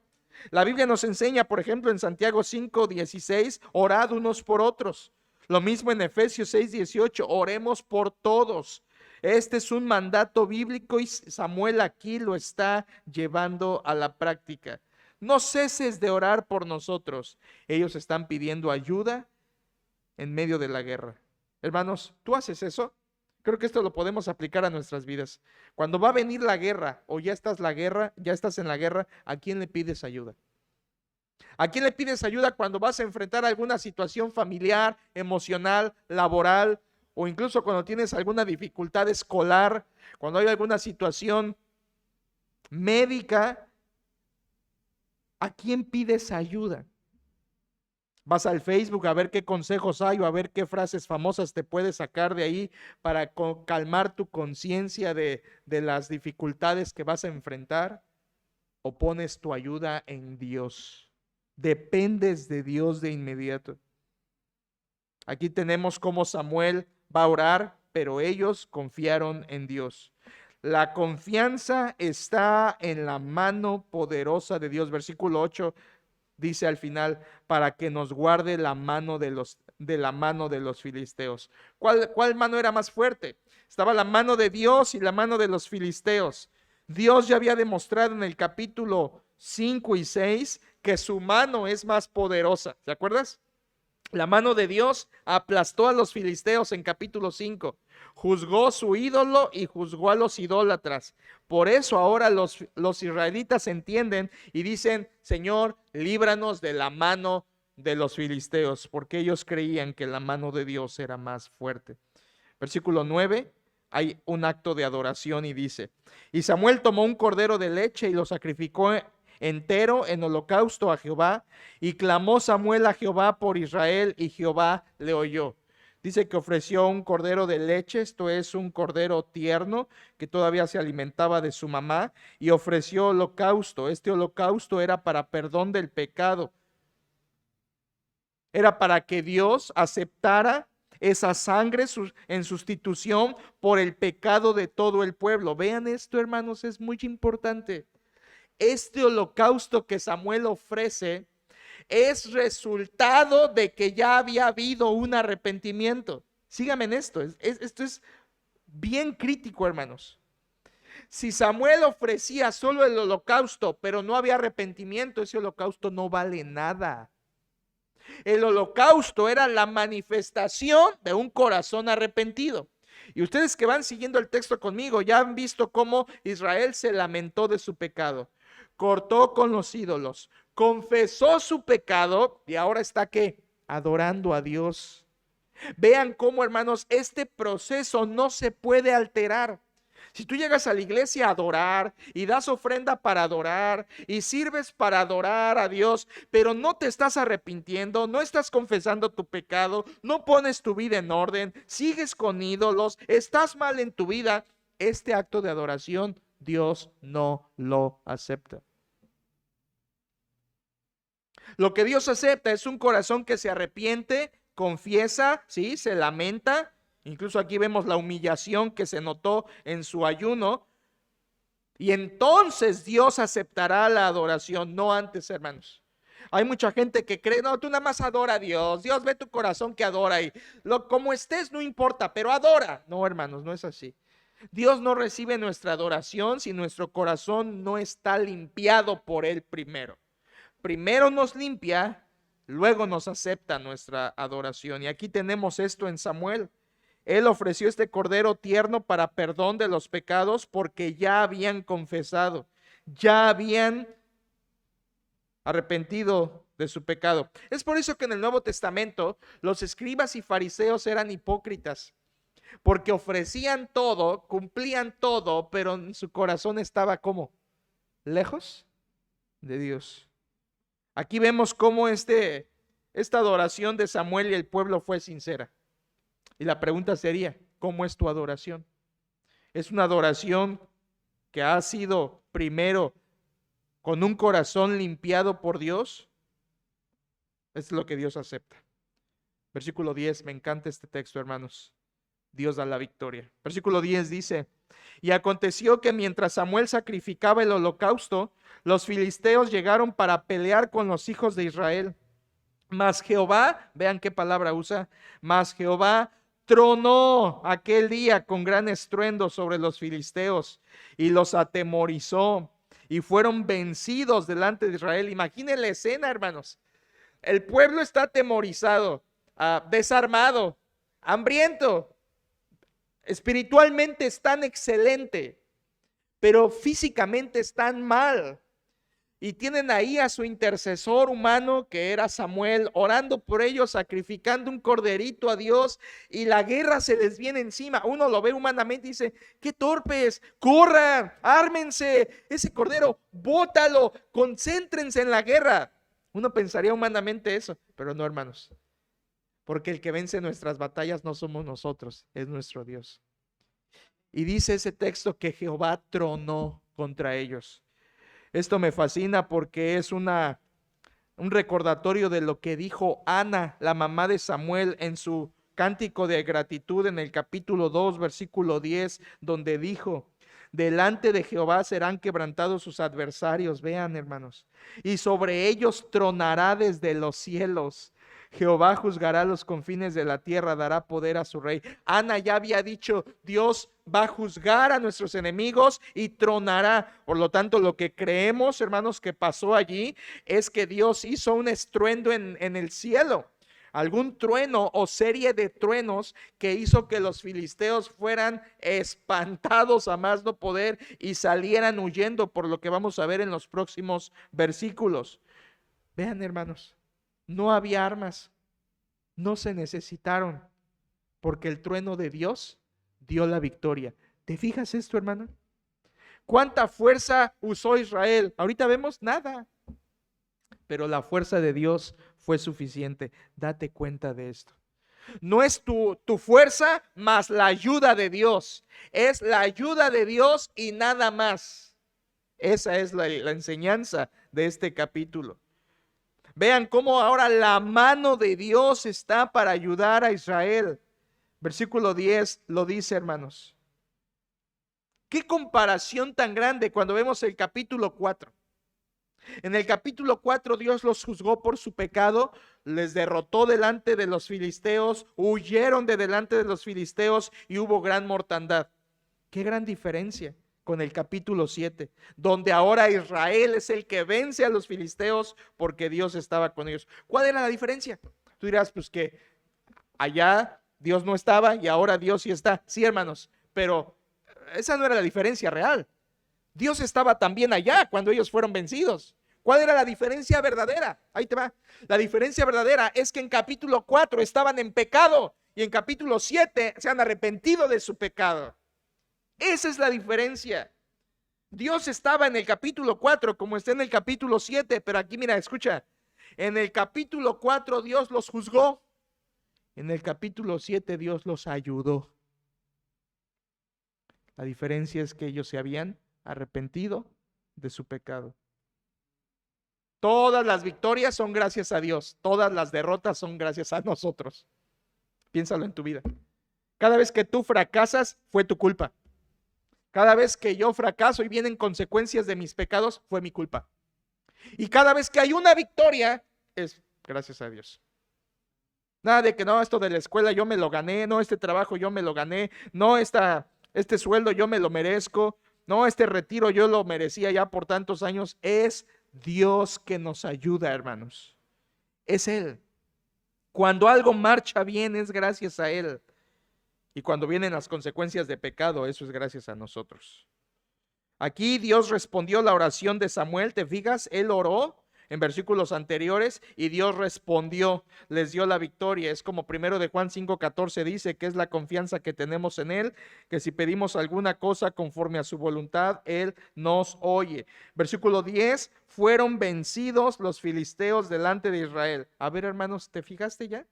Speaker 1: La Biblia nos enseña, por ejemplo, en Santiago 5:16, orad unos por otros. Lo mismo en Efesios 6:18, oremos por todos. Este es un mandato bíblico y Samuel aquí lo está llevando a la práctica. No ceses de orar por nosotros. Ellos están pidiendo ayuda en medio de la guerra. Hermanos, ¿tú haces eso? Creo que esto lo podemos aplicar a nuestras vidas. Cuando va a venir la guerra o ya estás en la guerra, ¿a quién le pides ayuda? ¿A quién le pides ayuda cuando vas a enfrentar alguna situación familiar, emocional, laboral, o incluso cuando tienes alguna dificultad escolar, cuando hay alguna situación médica? ¿A quién pides ayuda? Vas al Facebook a ver qué consejos hay o a ver qué frases famosas te puedes sacar de ahí para calmar tu conciencia de las dificultades que vas a enfrentar, o pones tu ayuda en Dios. Dependes de Dios de inmediato. Aquí tenemos cómo Samuel va a orar, pero ellos confiaron en Dios. La confianza está en la mano poderosa de Dios. Versículo 8 dice al final: para que nos guarde la mano de la mano de los filisteos. ¿Cuál mano era más fuerte? Estaba la mano de Dios y la mano de los filisteos. Dios ya había demostrado en el capítulo 5 y 6 que su mano es más poderosa. ¿Te acuerdas? La mano de Dios aplastó a los filisteos en capítulo 5. Juzgó su ídolo y juzgó a los idólatras. Por eso ahora los israelitas entienden y dicen: Señor, líbranos de la mano de los filisteos, porque ellos creían que la mano de Dios era más fuerte. Versículo 9, hay un acto de adoración y dice: y Samuel tomó un cordero de leche y lo sacrificó entero en holocausto a Jehová, y clamó Samuel a Jehová por Israel, y Jehová le oyó. Dice que ofreció un cordero de leche, esto es un cordero tierno que todavía se alimentaba de su mamá, y ofreció holocausto. Este holocausto era para perdón del pecado. Era para que Dios aceptara esa sangre en sustitución por el pecado de todo el pueblo. Vean esto, hermanos, es muy importante. Este holocausto que Samuel ofrece es resultado de que ya había habido un arrepentimiento. Síganme en esto, esto es bien crítico, hermanos. Si Samuel ofrecía solo el holocausto, pero no había arrepentimiento, ese holocausto no vale nada. El holocausto era la manifestación de un corazón arrepentido. Y ustedes que van siguiendo el texto conmigo ya han visto cómo Israel se lamentó de su pecado, cortó con los ídolos, confesó su pecado y ahora está ¿qué? Adorando a Dios. Vean cómo, hermanos, este proceso no se puede alterar. Si tú llegas a la iglesia a adorar y das ofrenda para adorar y sirves para adorar a Dios, pero no te estás arrepintiendo, no estás confesando tu pecado, no pones tu vida en orden, sigues con ídolos, estás mal en tu vida, este acto de adoración Dios no lo acepta. Lo que Dios acepta es un corazón que se arrepiente, confiesa, ¿sí? Se lamenta. Incluso aquí vemos la humillación que se notó en su ayuno. Y entonces Dios aceptará la adoración, no antes, hermanos. Hay mucha gente que cree: no, tú nada más adora a Dios. Dios ve tu corazón que adora y como estés no importa, pero adora. No, hermanos, no es así. Dios no recibe nuestra adoración si nuestro corazón no está limpiado por Él primero. Primero nos limpia, luego nos acepta nuestra adoración. Y aquí tenemos esto en Samuel. Él ofreció este cordero tierno para perdón de los pecados porque ya habían confesado, ya habían arrepentido de su pecado. Es por eso que en el Nuevo Testamento los escribas y fariseos eran hipócritas, porque ofrecían todo, cumplían todo, pero en su corazón estaba ¿cómo? Lejos de Dios. Aquí vemos cómo esta adoración de Samuel y el pueblo fue sincera. Y la pregunta sería, ¿cómo es tu adoración? ¿Es una adoración que ha sido primero con un corazón limpiado por Dios? Es lo que Dios acepta. Versículo 10, me encanta este texto, hermanos. Dios da la victoria. Versículo 10 dice: y aconteció que mientras Samuel sacrificaba el holocausto, los filisteos llegaron para pelear con los hijos de Israel. Mas Jehová, vean qué palabra usa, mas Jehová tronó aquel día con gran estruendo sobre los filisteos y los atemorizó y fueron vencidos delante de Israel. Imaginen la escena, hermanos. El pueblo está atemorizado, desarmado, hambriento. Espiritualmente están excelente, pero físicamente están mal. Y tienen ahí a su intercesor humano, que era Samuel, orando por ellos, sacrificando un corderito a Dios, y la guerra se les viene encima. Uno lo ve humanamente y dice: qué torpes, corran, ármense, ese cordero, bótalo, concéntrense en la guerra. Uno pensaría humanamente eso, pero no, hermanos, porque el que vence nuestras batallas no somos nosotros, es nuestro Dios. Y dice ese texto que Jehová tronó contra ellos. Esto me fascina porque es un recordatorio de lo que dijo Ana, la mamá de Samuel, en su cántico de gratitud en el capítulo 2, versículo 10, donde dijo: delante de Jehová serán quebrantados sus adversarios. Vean, hermanos, y sobre ellos tronará desde los cielos. Jehová juzgará los confines de la tierra, dará poder a su rey. Ana ya había dicho: Dios va a juzgar a nuestros enemigos y tronará. Por lo tanto, lo que creemos, hermanos, que pasó allí es que Dios hizo un estruendo en el cielo. Algún trueno o serie de truenos que hizo que los filisteos fueran espantados a más no poder y salieran huyendo, por lo que vamos a ver en los próximos versículos. Vean, hermanos, no había armas, no se necesitaron, porque el trueno de Dios dio la victoria. ¿Te fijas esto, hermano? ¿Cuánta fuerza usó Israel? Ahorita vemos nada, pero la fuerza de Dios fue suficiente. Date cuenta de esto. No es tu fuerza más la ayuda de Dios, es la ayuda de Dios y nada más. Esa es la enseñanza de este capítulo. Vean cómo ahora la mano de Dios está para ayudar a Israel. Versículo 10 lo dice, hermanos. Qué comparación tan grande cuando vemos el capítulo 4. En el capítulo 4 Dios los juzgó por su pecado, les derrotó delante de los filisteos, huyeron de delante de los filisteos y hubo gran mortandad. Qué gran diferencia con el capítulo 7, donde ahora Israel es el que vence a los filisteos porque Dios estaba con ellos. ¿Cuál era la diferencia? Tú dirás, pues que allá Dios no estaba y ahora Dios sí está. Sí, hermanos, pero esa no era la diferencia real. Dios estaba también allá cuando ellos fueron vencidos. ¿Cuál era la diferencia verdadera? Ahí te va. La diferencia verdadera es que en capítulo 4 estaban en pecado y en capítulo 7 se han arrepentido de su pecado. Esa es la diferencia. Dios estaba en el capítulo 4 como está en el capítulo 7, pero aquí mira, escucha. En el capítulo 4 Dios los juzgó. En el capítulo 7 Dios los ayudó. La diferencia es que ellos se habían arrepentido de su pecado. Todas las victorias son gracias a Dios. Todas las derrotas son gracias a nosotros. Piénsalo en tu vida. Cada vez que tú fracasas, fue tu culpa. Cada vez que yo fracaso y vienen consecuencias de mis pecados, fue mi culpa. Y cada vez que hay una victoria, es gracias a Dios. Nada de que no, esto de la escuela yo me lo gané, no, este trabajo yo me lo gané, no, este sueldo yo me lo merezco, no, este retiro yo lo merecía ya por tantos años. Es Dios que nos ayuda, hermanos. Es Él. Cuando algo marcha bien es gracias a Él. Y cuando vienen las consecuencias de pecado, eso es gracias a nosotros. Aquí Dios respondió la oración de Samuel, ¿te fijas? Él oró en versículos anteriores y Dios respondió, les dio la victoria. Es como 1 de Juan 5:14 dice, que es la confianza que tenemos en Él, que si pedimos alguna cosa conforme a su voluntad, Él nos oye. Versículo 10, fueron vencidos los filisteos delante de Israel. A ver, hermanos, ¿te fijaste ya?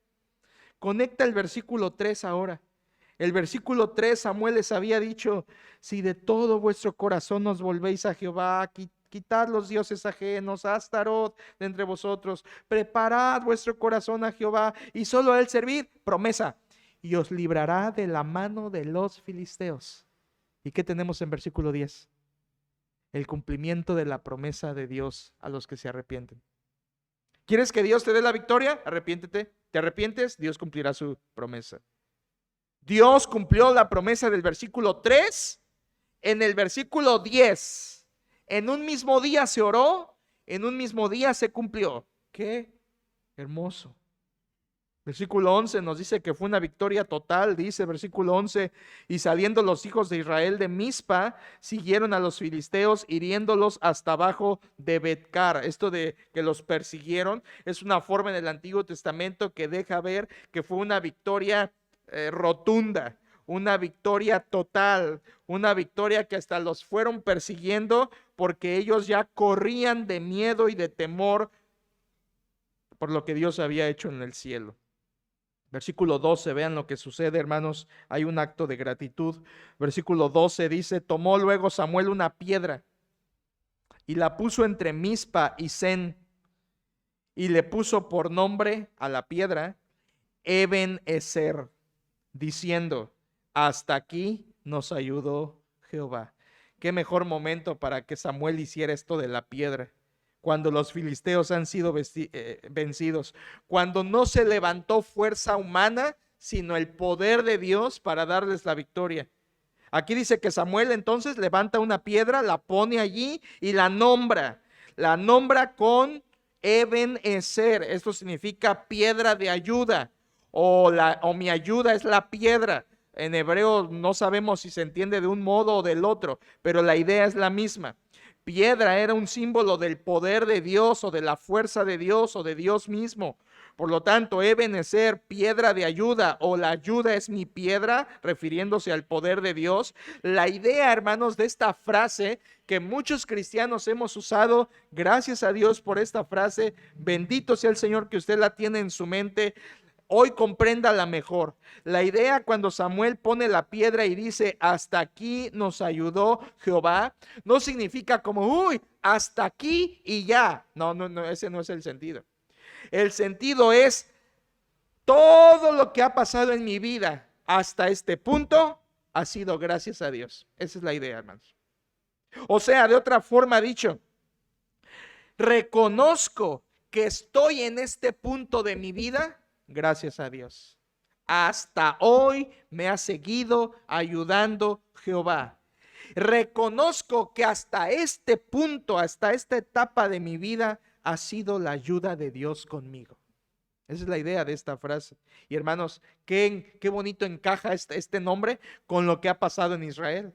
Speaker 1: Conecta el versículo 3 ahora. El versículo 3, Samuel les había dicho, si de todo vuestro corazón os volvéis a Jehová, quitad los dioses ajenos, a Astarot de entre vosotros, preparad vuestro corazón a Jehová y solo a él servid, promesa, y os librará de la mano de los filisteos. ¿Y qué tenemos en versículo 10? El cumplimiento de la promesa de Dios a los que se arrepienten. ¿Quieres que Dios te dé la victoria? Arrepiéntete. ¿Te arrepientes? Dios cumplirá su promesa. Dios cumplió la promesa del versículo 3 en el versículo 10. En un mismo día se oró, en un mismo día se cumplió. ¡Qué hermoso! Versículo 11 nos dice que fue una victoria total, dice versículo 11, y saliendo los hijos de Israel de Mizpa, siguieron a los filisteos, hiriéndolos hasta abajo de Betcar. Esto de que los persiguieron es una forma en el Antiguo Testamento que deja ver que fue una victoria rotunda, una victoria total, una victoria que hasta los fueron persiguiendo porque ellos ya corrían de miedo y de temor por lo que Dios había hecho en el cielo. Versículo 12, vean lo que sucede, hermanos, hay un acto de gratitud. Versículo 12 dice, tomó luego Samuel una piedra y la puso entre Mizpa y Sen y le puso por nombre a la piedra Eben-Ezer, diciendo, hasta aquí nos ayudó Jehová. Qué mejor momento para que Samuel hiciera esto de la piedra, cuando los filisteos han sido vencidos, cuando no se levantó fuerza humana, sino el poder de Dios para darles la victoria. Aquí dice que Samuel entonces levanta una piedra, la pone allí y la nombra con Eben-Ezer. Esto significa piedra de ayuda, o mi ayuda es la piedra. En hebreo no sabemos si se entiende de un modo o del otro, pero la idea es la misma. Piedra era un símbolo del poder de Dios o de la fuerza de Dios o de Dios mismo. Por lo tanto, Eben-Ezer, piedra de ayuda, o la ayuda es mi piedra, refiriéndose al poder de Dios. La idea, hermanos, de esta frase que muchos cristianos hemos usado, gracias a Dios por esta frase, bendito sea el Señor que usted la tiene en su mente. Hoy compréndala mejor. La idea cuando Samuel pone la piedra y dice, hasta aquí nos ayudó Jehová, no significa como, uy, hasta aquí y ya. No, ese no es el sentido. El sentido es, todo lo que ha pasado en mi vida hasta este punto ha sido gracias a Dios. Esa es la idea, hermanos. O sea, de otra forma dicho, reconozco que estoy en este punto de mi vida gracias a Dios. Hasta hoy me ha seguido ayudando Jehová. Reconozco que hasta este punto, hasta esta etapa de mi vida, ha sido la ayuda de Dios conmigo. Esa es la idea de esta frase. Y hermanos, qué bonito encaja este nombre con lo que ha pasado en Israel.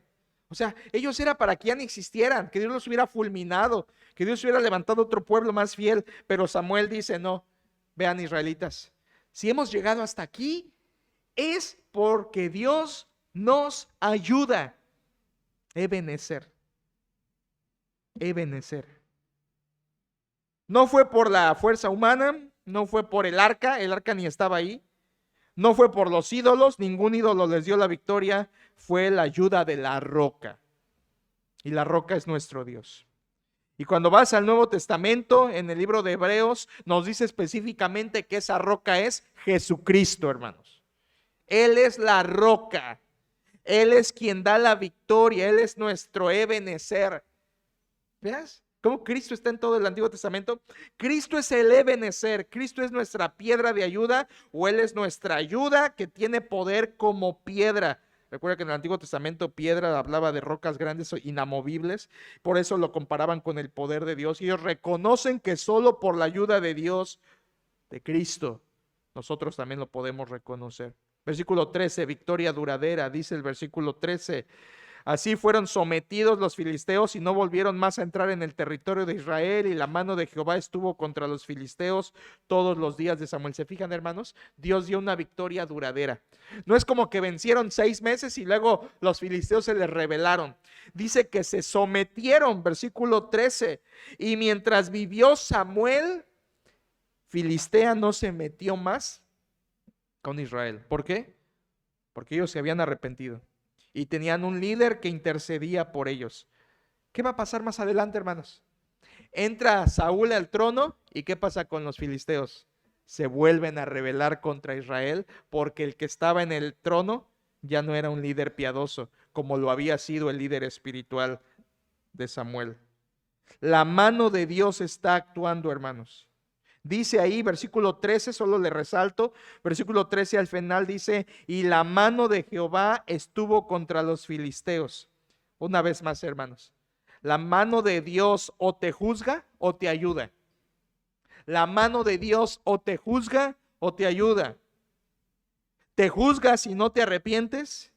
Speaker 1: O sea, ellos era para que ya no existieran, que Dios los hubiera fulminado, que Dios hubiera levantado otro pueblo más fiel. Pero Samuel dice, no, vean israelitas, si hemos llegado hasta aquí, es porque Dios nos ayuda. Eben-Ezer. Eben-Ezer. No fue por la fuerza humana, no fue por el arca ni estaba ahí. No fue por los ídolos, ningún ídolo les dio la victoria, fue la ayuda de la roca. Y la roca es nuestro Dios. Y cuando vas al Nuevo Testamento, en el libro de Hebreos, nos dice específicamente que esa roca es Jesucristo, hermanos. Él es la roca. Él es quien da la victoria. Él es nuestro Eben-Ezer. ¿Ves cómo Cristo está en todo el Antiguo Testamento? Cristo es el Eben-Ezer. Cristo es nuestra piedra de ayuda, o Él es nuestra ayuda que tiene poder como piedra. Recuerda que en el Antiguo Testamento piedra hablaba de rocas grandes o inamovibles, por eso lo comparaban con el poder de Dios. Y ellos reconocen que solo por la ayuda de Dios, de Cristo, nosotros también lo podemos reconocer. Versículo 13, victoria duradera, dice el versículo 13. Así fueron sometidos los filisteos y no volvieron más a entrar en el territorio de Israel, y la mano de Jehová estuvo contra los filisteos todos los días de Samuel. ¿Se fijan, hermanos? Dios dio una victoria duradera. No es como que vencieron 6 meses y luego los filisteos se les rebelaron. Dice que se sometieron, versículo 13, y mientras vivió Samuel, Filistea no se metió más con Israel. ¿Por qué? Porque ellos se habían arrepentido y tenían un líder que intercedía por ellos. ¿Qué va a pasar más adelante, hermanos? Entra Saúl al trono, y ¿qué pasa con los filisteos? Se vuelven a rebelar contra Israel, porque el que estaba en el trono ya no era un líder piadoso, como lo había sido el líder espiritual de Samuel. La mano de Dios está actuando, hermanos. Dice ahí, versículo 13, solo le resalto, versículo 13 al final dice, y la mano de Jehová estuvo contra los filisteos. Una vez más, hermanos, la mano de Dios o te juzga o te ayuda. La mano de Dios o te juzga o te ayuda. Te juzga si no te arrepientes,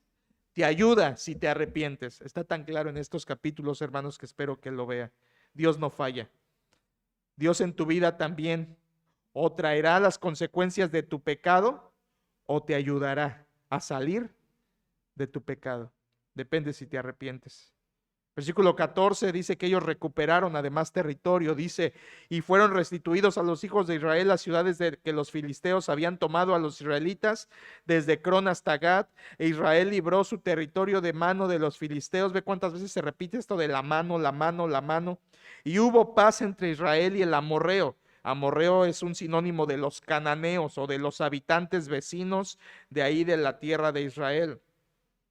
Speaker 1: te ayuda si te arrepientes. Está tan claro en estos capítulos, hermanos, que espero que lo vea. Dios no falla. Dios en tu vida también o traerá las consecuencias de tu pecado o te ayudará a salir de tu pecado. Depende si te arrepientes. Versículo 14 dice que ellos recuperaron además territorio, dice, y fueron restituidos a los hijos de Israel las ciudades de que los filisteos habían tomado a los israelitas, desde Cron hasta Gat, e Israel libró su territorio de mano de los filisteos. Ve cuántas veces se repite esto de la mano, la mano, la mano. Y hubo paz entre Israel y el amorreo. Amorreo es un sinónimo de los cananeos o de los habitantes vecinos de ahí de la tierra de Israel.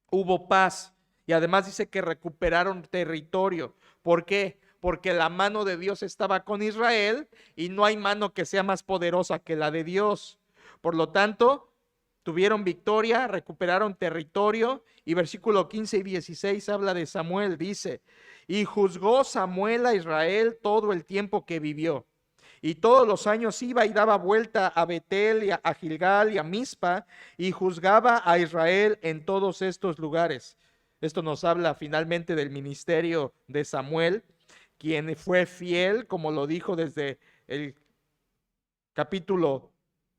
Speaker 1: Hubo paz. Y además dice que recuperaron territorio. ¿Por qué? Porque la mano de Dios estaba con Israel y no hay mano que sea más poderosa que la de Dios. Por lo tanto, tuvieron victoria, recuperaron territorio. Y versículo 15 y 16 habla de Samuel. Dice, y juzgó Samuel a Israel todo el tiempo que vivió. Y todos los años iba y daba vuelta a Betel y a Gilgal y a Mizpa, y juzgaba a Israel en todos estos lugares. Esto nos habla finalmente del ministerio de Samuel, quien fue fiel, como lo dijo desde el capítulo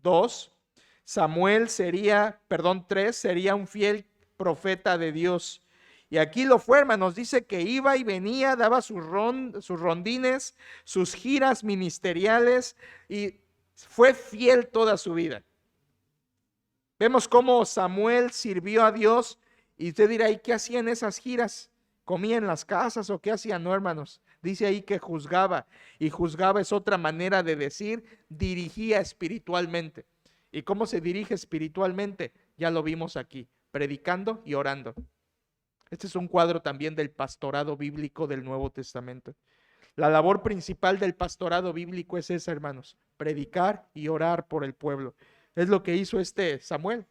Speaker 1: 2. Samuel sería, 3, sería un fiel profeta de Dios. Y aquí lo fue, hermanos, dice que iba y venía, daba sus rondines, sus giras ministeriales, y fue fiel toda su vida. Vemos cómo Samuel sirvió a Dios. Y usted dirá, ¿y qué hacían esas giras? ¿Comía en las casas o qué hacían? No, hermanos. Dice ahí que juzgaba. Y juzgaba es otra manera de decir, dirigía espiritualmente. ¿Y cómo se dirige espiritualmente? Ya lo vimos aquí, predicando y orando. Este es un cuadro también del pastorado bíblico del Nuevo Testamento. La labor principal del pastorado bíblico es esa, hermanos, predicar y orar por el pueblo. Es lo que hizo Samuel.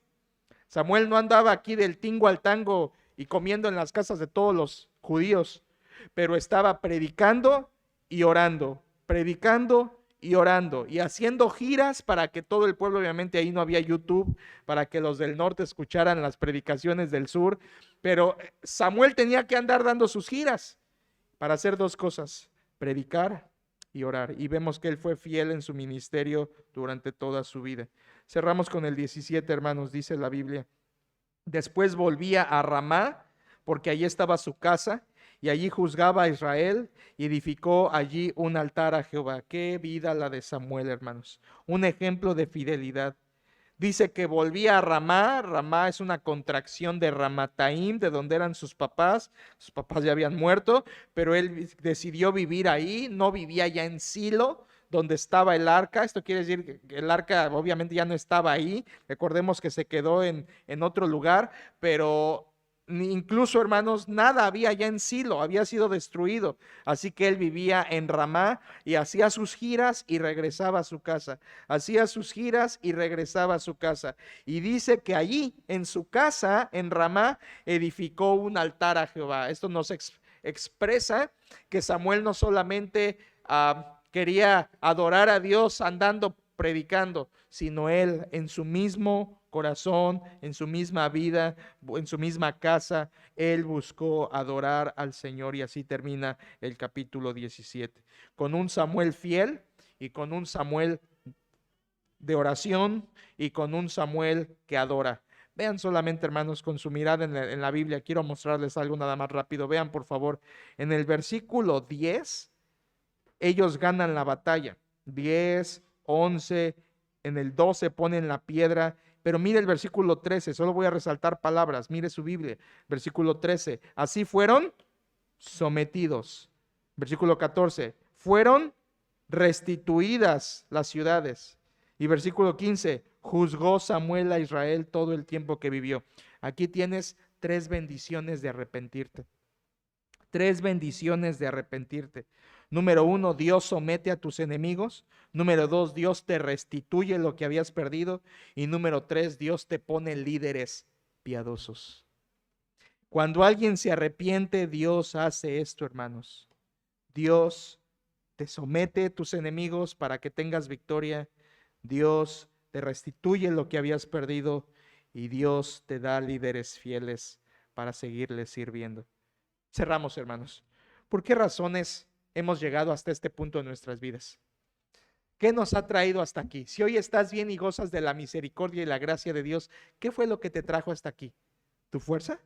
Speaker 1: Samuel no andaba aquí del tingo al tango y comiendo en las casas de todos los judíos, pero estaba predicando y orando, y haciendo giras para que todo el pueblo, obviamente ahí no había YouTube, para que los del norte escucharan las predicaciones del sur, pero Samuel tenía que andar dando sus giras para hacer 2 cosas, predicar y orar. Y vemos que él fue fiel en su ministerio durante toda su vida. Cerramos con el 17, hermanos, dice la Biblia. Después volvía a Ramá, porque allí estaba su casa, y allí juzgaba a Israel, y edificó allí un altar a Jehová. Qué vida la de Samuel, hermanos. Un ejemplo de fidelidad. Dice que volvía a Ramá. Ramá es una contracción de Ramataim, de donde eran sus papás. Sus papás ya habían muerto, pero él decidió vivir ahí. No vivía ya en Silo, donde estaba el arca. Esto quiere decir que el arca obviamente ya no estaba ahí. Recordemos que se quedó en otro lugar, pero incluso, hermanos, nada había ya en Silo, había sido destruido. Así que él vivía en Ramá y hacía sus giras y regresaba a su casa. Hacía sus giras y regresaba a su casa. Y dice que allí, en su casa, en Ramá, edificó un altar a Jehová. Esto nos expresa que Samuel no solamente quería adorar a Dios andando predicando, sino él en su mismo corazón, en su misma vida, en su misma casa, él buscó adorar al Señor, y así termina el capítulo 17. Con un Samuel fiel y con un Samuel de oración y con un Samuel que adora. Vean solamente, hermanos, con su mirada en la Biblia, quiero mostrarles algo nada más rápido. Vean, por favor, en el versículo 10, ellos ganan la batalla. 10, 11, en el 12 ponen la piedra. Pero mire el versículo 13, solo voy a resaltar palabras, mire su Biblia. Versículo 13, así fueron sometidos. Versículo 14, fueron restituidas las ciudades. Y versículo 15, juzgó Samuel a Israel todo el tiempo que vivió. Aquí tienes 3 bendiciones de arrepentirte. 3 bendiciones de arrepentirte. Número 1, Dios somete a tus enemigos. Número 2, Dios te restituye lo que habías perdido. Y número 3, Dios te pone líderes piadosos. Cuando alguien se arrepiente, Dios hace esto, hermanos. Dios te somete a tus enemigos para que tengas victoria. Dios te restituye lo que habías perdido y Dios te da líderes fieles para seguirle sirviendo. Cerramos, hermanos. ¿Por qué razones hemos llegado hasta este punto de nuestras vidas? ¿Qué nos ha traído hasta aquí? Si hoy estás bien y gozas de la misericordia y la gracia de Dios, ¿qué fue lo que te trajo hasta aquí? ¿Tu fuerza?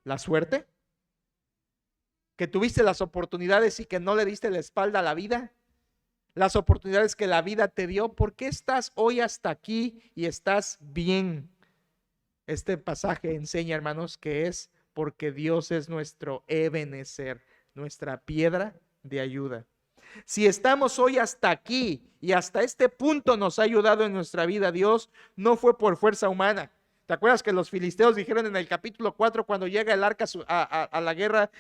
Speaker 1: ¿La suerte? ¿Que tuviste las oportunidades y que no le diste la espalda a la vida? Las oportunidades que la vida te dio. ¿Por qué estás hoy hasta aquí y estás bien? Este pasaje enseña, hermanos, que es porque Dios es nuestro Ebenezer, nuestra piedra de ayuda. Si estamos hoy hasta aquí y hasta este punto nos ha ayudado en nuestra vida Dios, no fue por fuerza humana. ¿Te acuerdas que los filisteos dijeron en el capítulo 4, cuando llega el arca a la guerra,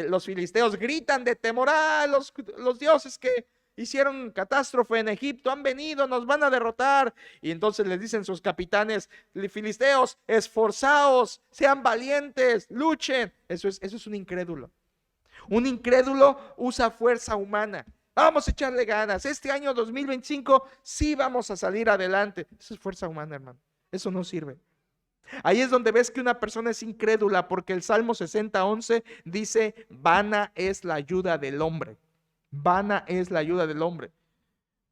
Speaker 1: los filisteos gritan de temor, los dioses que hicieron catástrofe en Egipto han venido, nos van a derrotar? Y entonces les dicen sus capitanes, filisteos, esforzaos, sean valientes, luchen. Eso es un incrédulo. Un incrédulo usa fuerza humana. Vamos a echarle ganas. Este año 2025 sí vamos a salir adelante. Eso es fuerza humana, hermano. Eso no sirve. Ahí es donde ves que una persona es incrédula, porque el Salmo 60:11 dice, vana es la ayuda del hombre. Vana es la ayuda del hombre.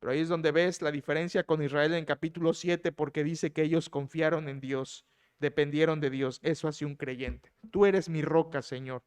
Speaker 1: Pero ahí es donde ves la diferencia con Israel en capítulo 7, porque dice que ellos confiaron en Dios, dependieron de Dios. Eso hace un creyente. Tú eres mi roca, Señor.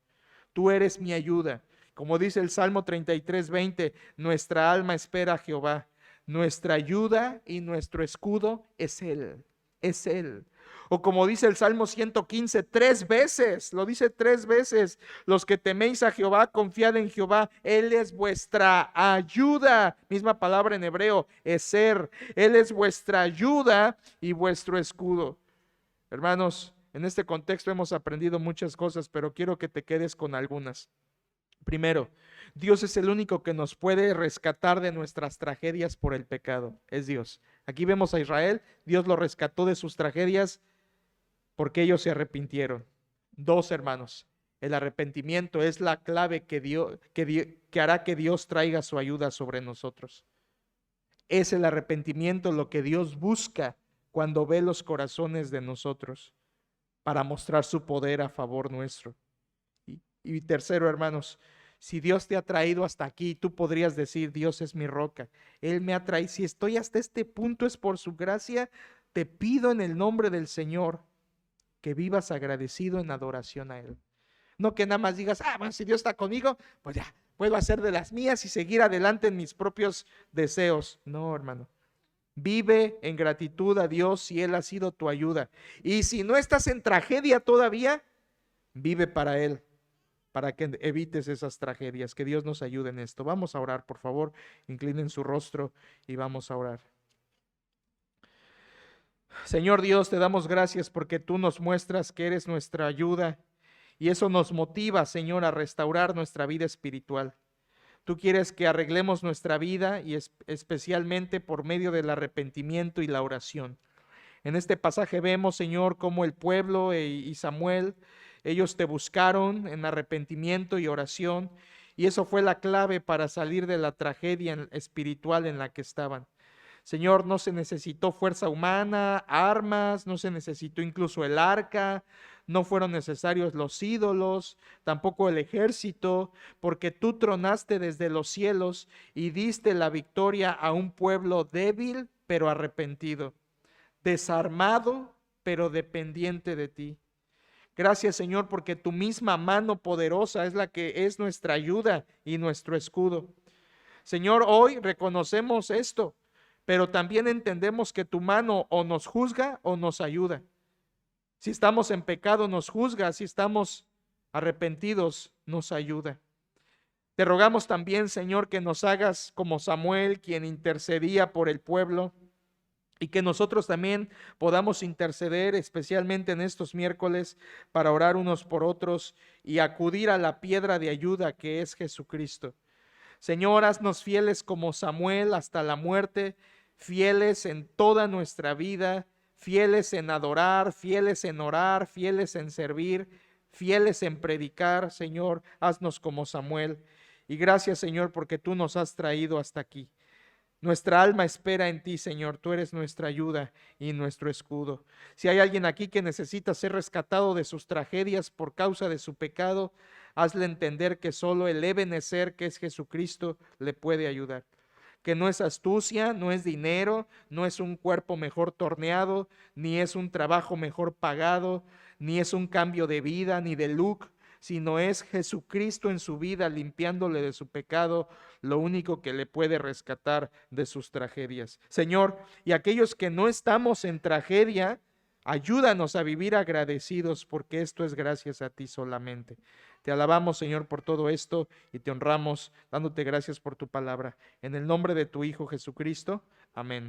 Speaker 1: Tú eres mi ayuda. Como dice el Salmo 33:20, nuestra alma espera a Jehová. Nuestra ayuda y nuestro escudo es Él. Es Él. O como dice el Salmo 115, 3 veces, lo dice 3 veces, los que teméis a Jehová, confiad en Jehová, Él es vuestra ayuda. Misma palabra en hebreo, eser. Él es vuestra ayuda y vuestro escudo. Hermanos, en este contexto hemos aprendido muchas cosas, pero quiero que te quedes con algunas. Primero, Dios es el único que nos puede rescatar de nuestras tragedias por el pecado. Es Dios. Aquí vemos a Israel, Dios lo rescató de sus tragedias porque ellos se arrepintieron. 2, hermanos, el arrepentimiento es la clave que hará que Dios traiga su ayuda sobre nosotros. Es el arrepentimiento lo que Dios busca cuando ve los corazones de nosotros para mostrar su poder a favor nuestro. Y tercero, hermanos, si Dios te ha traído hasta aquí, tú podrías decir, Dios es mi roca. Él me ha traído. Si estoy hasta este punto es por su gracia. Te pido en el nombre del Señor que vivas agradecido en adoración a Él. No que nada más digas, bueno, si Dios está conmigo, pues ya, puedo hacer de las mías y seguir adelante en mis propios deseos. No, hermano. Vive en gratitud a Dios si Él ha sido tu ayuda. Y si no estás en tragedia todavía, vive para Él, para que evites esas tragedias. Que Dios nos ayude en esto. Vamos a orar, por favor. Inclinen su rostro y vamos a orar. Señor Dios, te damos gracias porque tú nos muestras que eres nuestra ayuda y eso nos motiva, Señor, a restaurar nuestra vida espiritual. Tú quieres que arreglemos nuestra vida y especialmente por medio del arrepentimiento y la oración. En este pasaje vemos, Señor, cómo el pueblo y Samuel, ellos te buscaron en arrepentimiento y oración, y eso fue la clave para salir de la tragedia espiritual en la que estaban. Señor, no se necesitó fuerza humana, armas, no se necesitó incluso el arca, no fueron necesarios los ídolos, tampoco el ejército, porque tú tronaste desde los cielos y diste la victoria a un pueblo débil pero arrepentido, desarmado pero dependiente de ti. Gracias, Señor, porque tu misma mano poderosa es la que es nuestra ayuda y nuestro escudo. Señor, hoy reconocemos esto, pero también entendemos que tu mano o nos juzga o nos ayuda. Si estamos en pecado, nos juzga; si estamos arrepentidos, nos ayuda. Te rogamos también, Señor, que nos hagas como Samuel, quien intercedía por el pueblo, y que nosotros también podamos interceder, especialmente en estos miércoles, para orar unos por otros y acudir a la piedra de ayuda que es Jesucristo. Señor, haznos fieles como Samuel hasta la muerte, fieles en toda nuestra vida, fieles en adorar, fieles en orar, fieles en servir, fieles en predicar. Señor, haznos como Samuel. Y gracias, Señor, porque tú nos has traído hasta aquí. Nuestra alma espera en ti, Señor. Tú eres nuestra ayuda y nuestro escudo. Si hay alguien aquí que necesita ser rescatado de sus tragedias por causa de su pecado, hazle entender que solo el Ebenezer, que es Jesucristo, le puede ayudar. Que no es astucia, no es dinero, no es un cuerpo mejor torneado, ni es un trabajo mejor pagado, ni es un cambio de vida, ni de look, sino es Jesucristo en su vida, limpiándole de su pecado, lo único que le puede rescatar de sus tragedias. Señor, y aquellos que no estamos en tragedia, ayúdanos a vivir agradecidos, porque esto es gracias a ti solamente. Te alabamos, Señor, por todo esto y te honramos, dándote gracias por tu palabra. En el nombre de tu Hijo Jesucristo. Amén.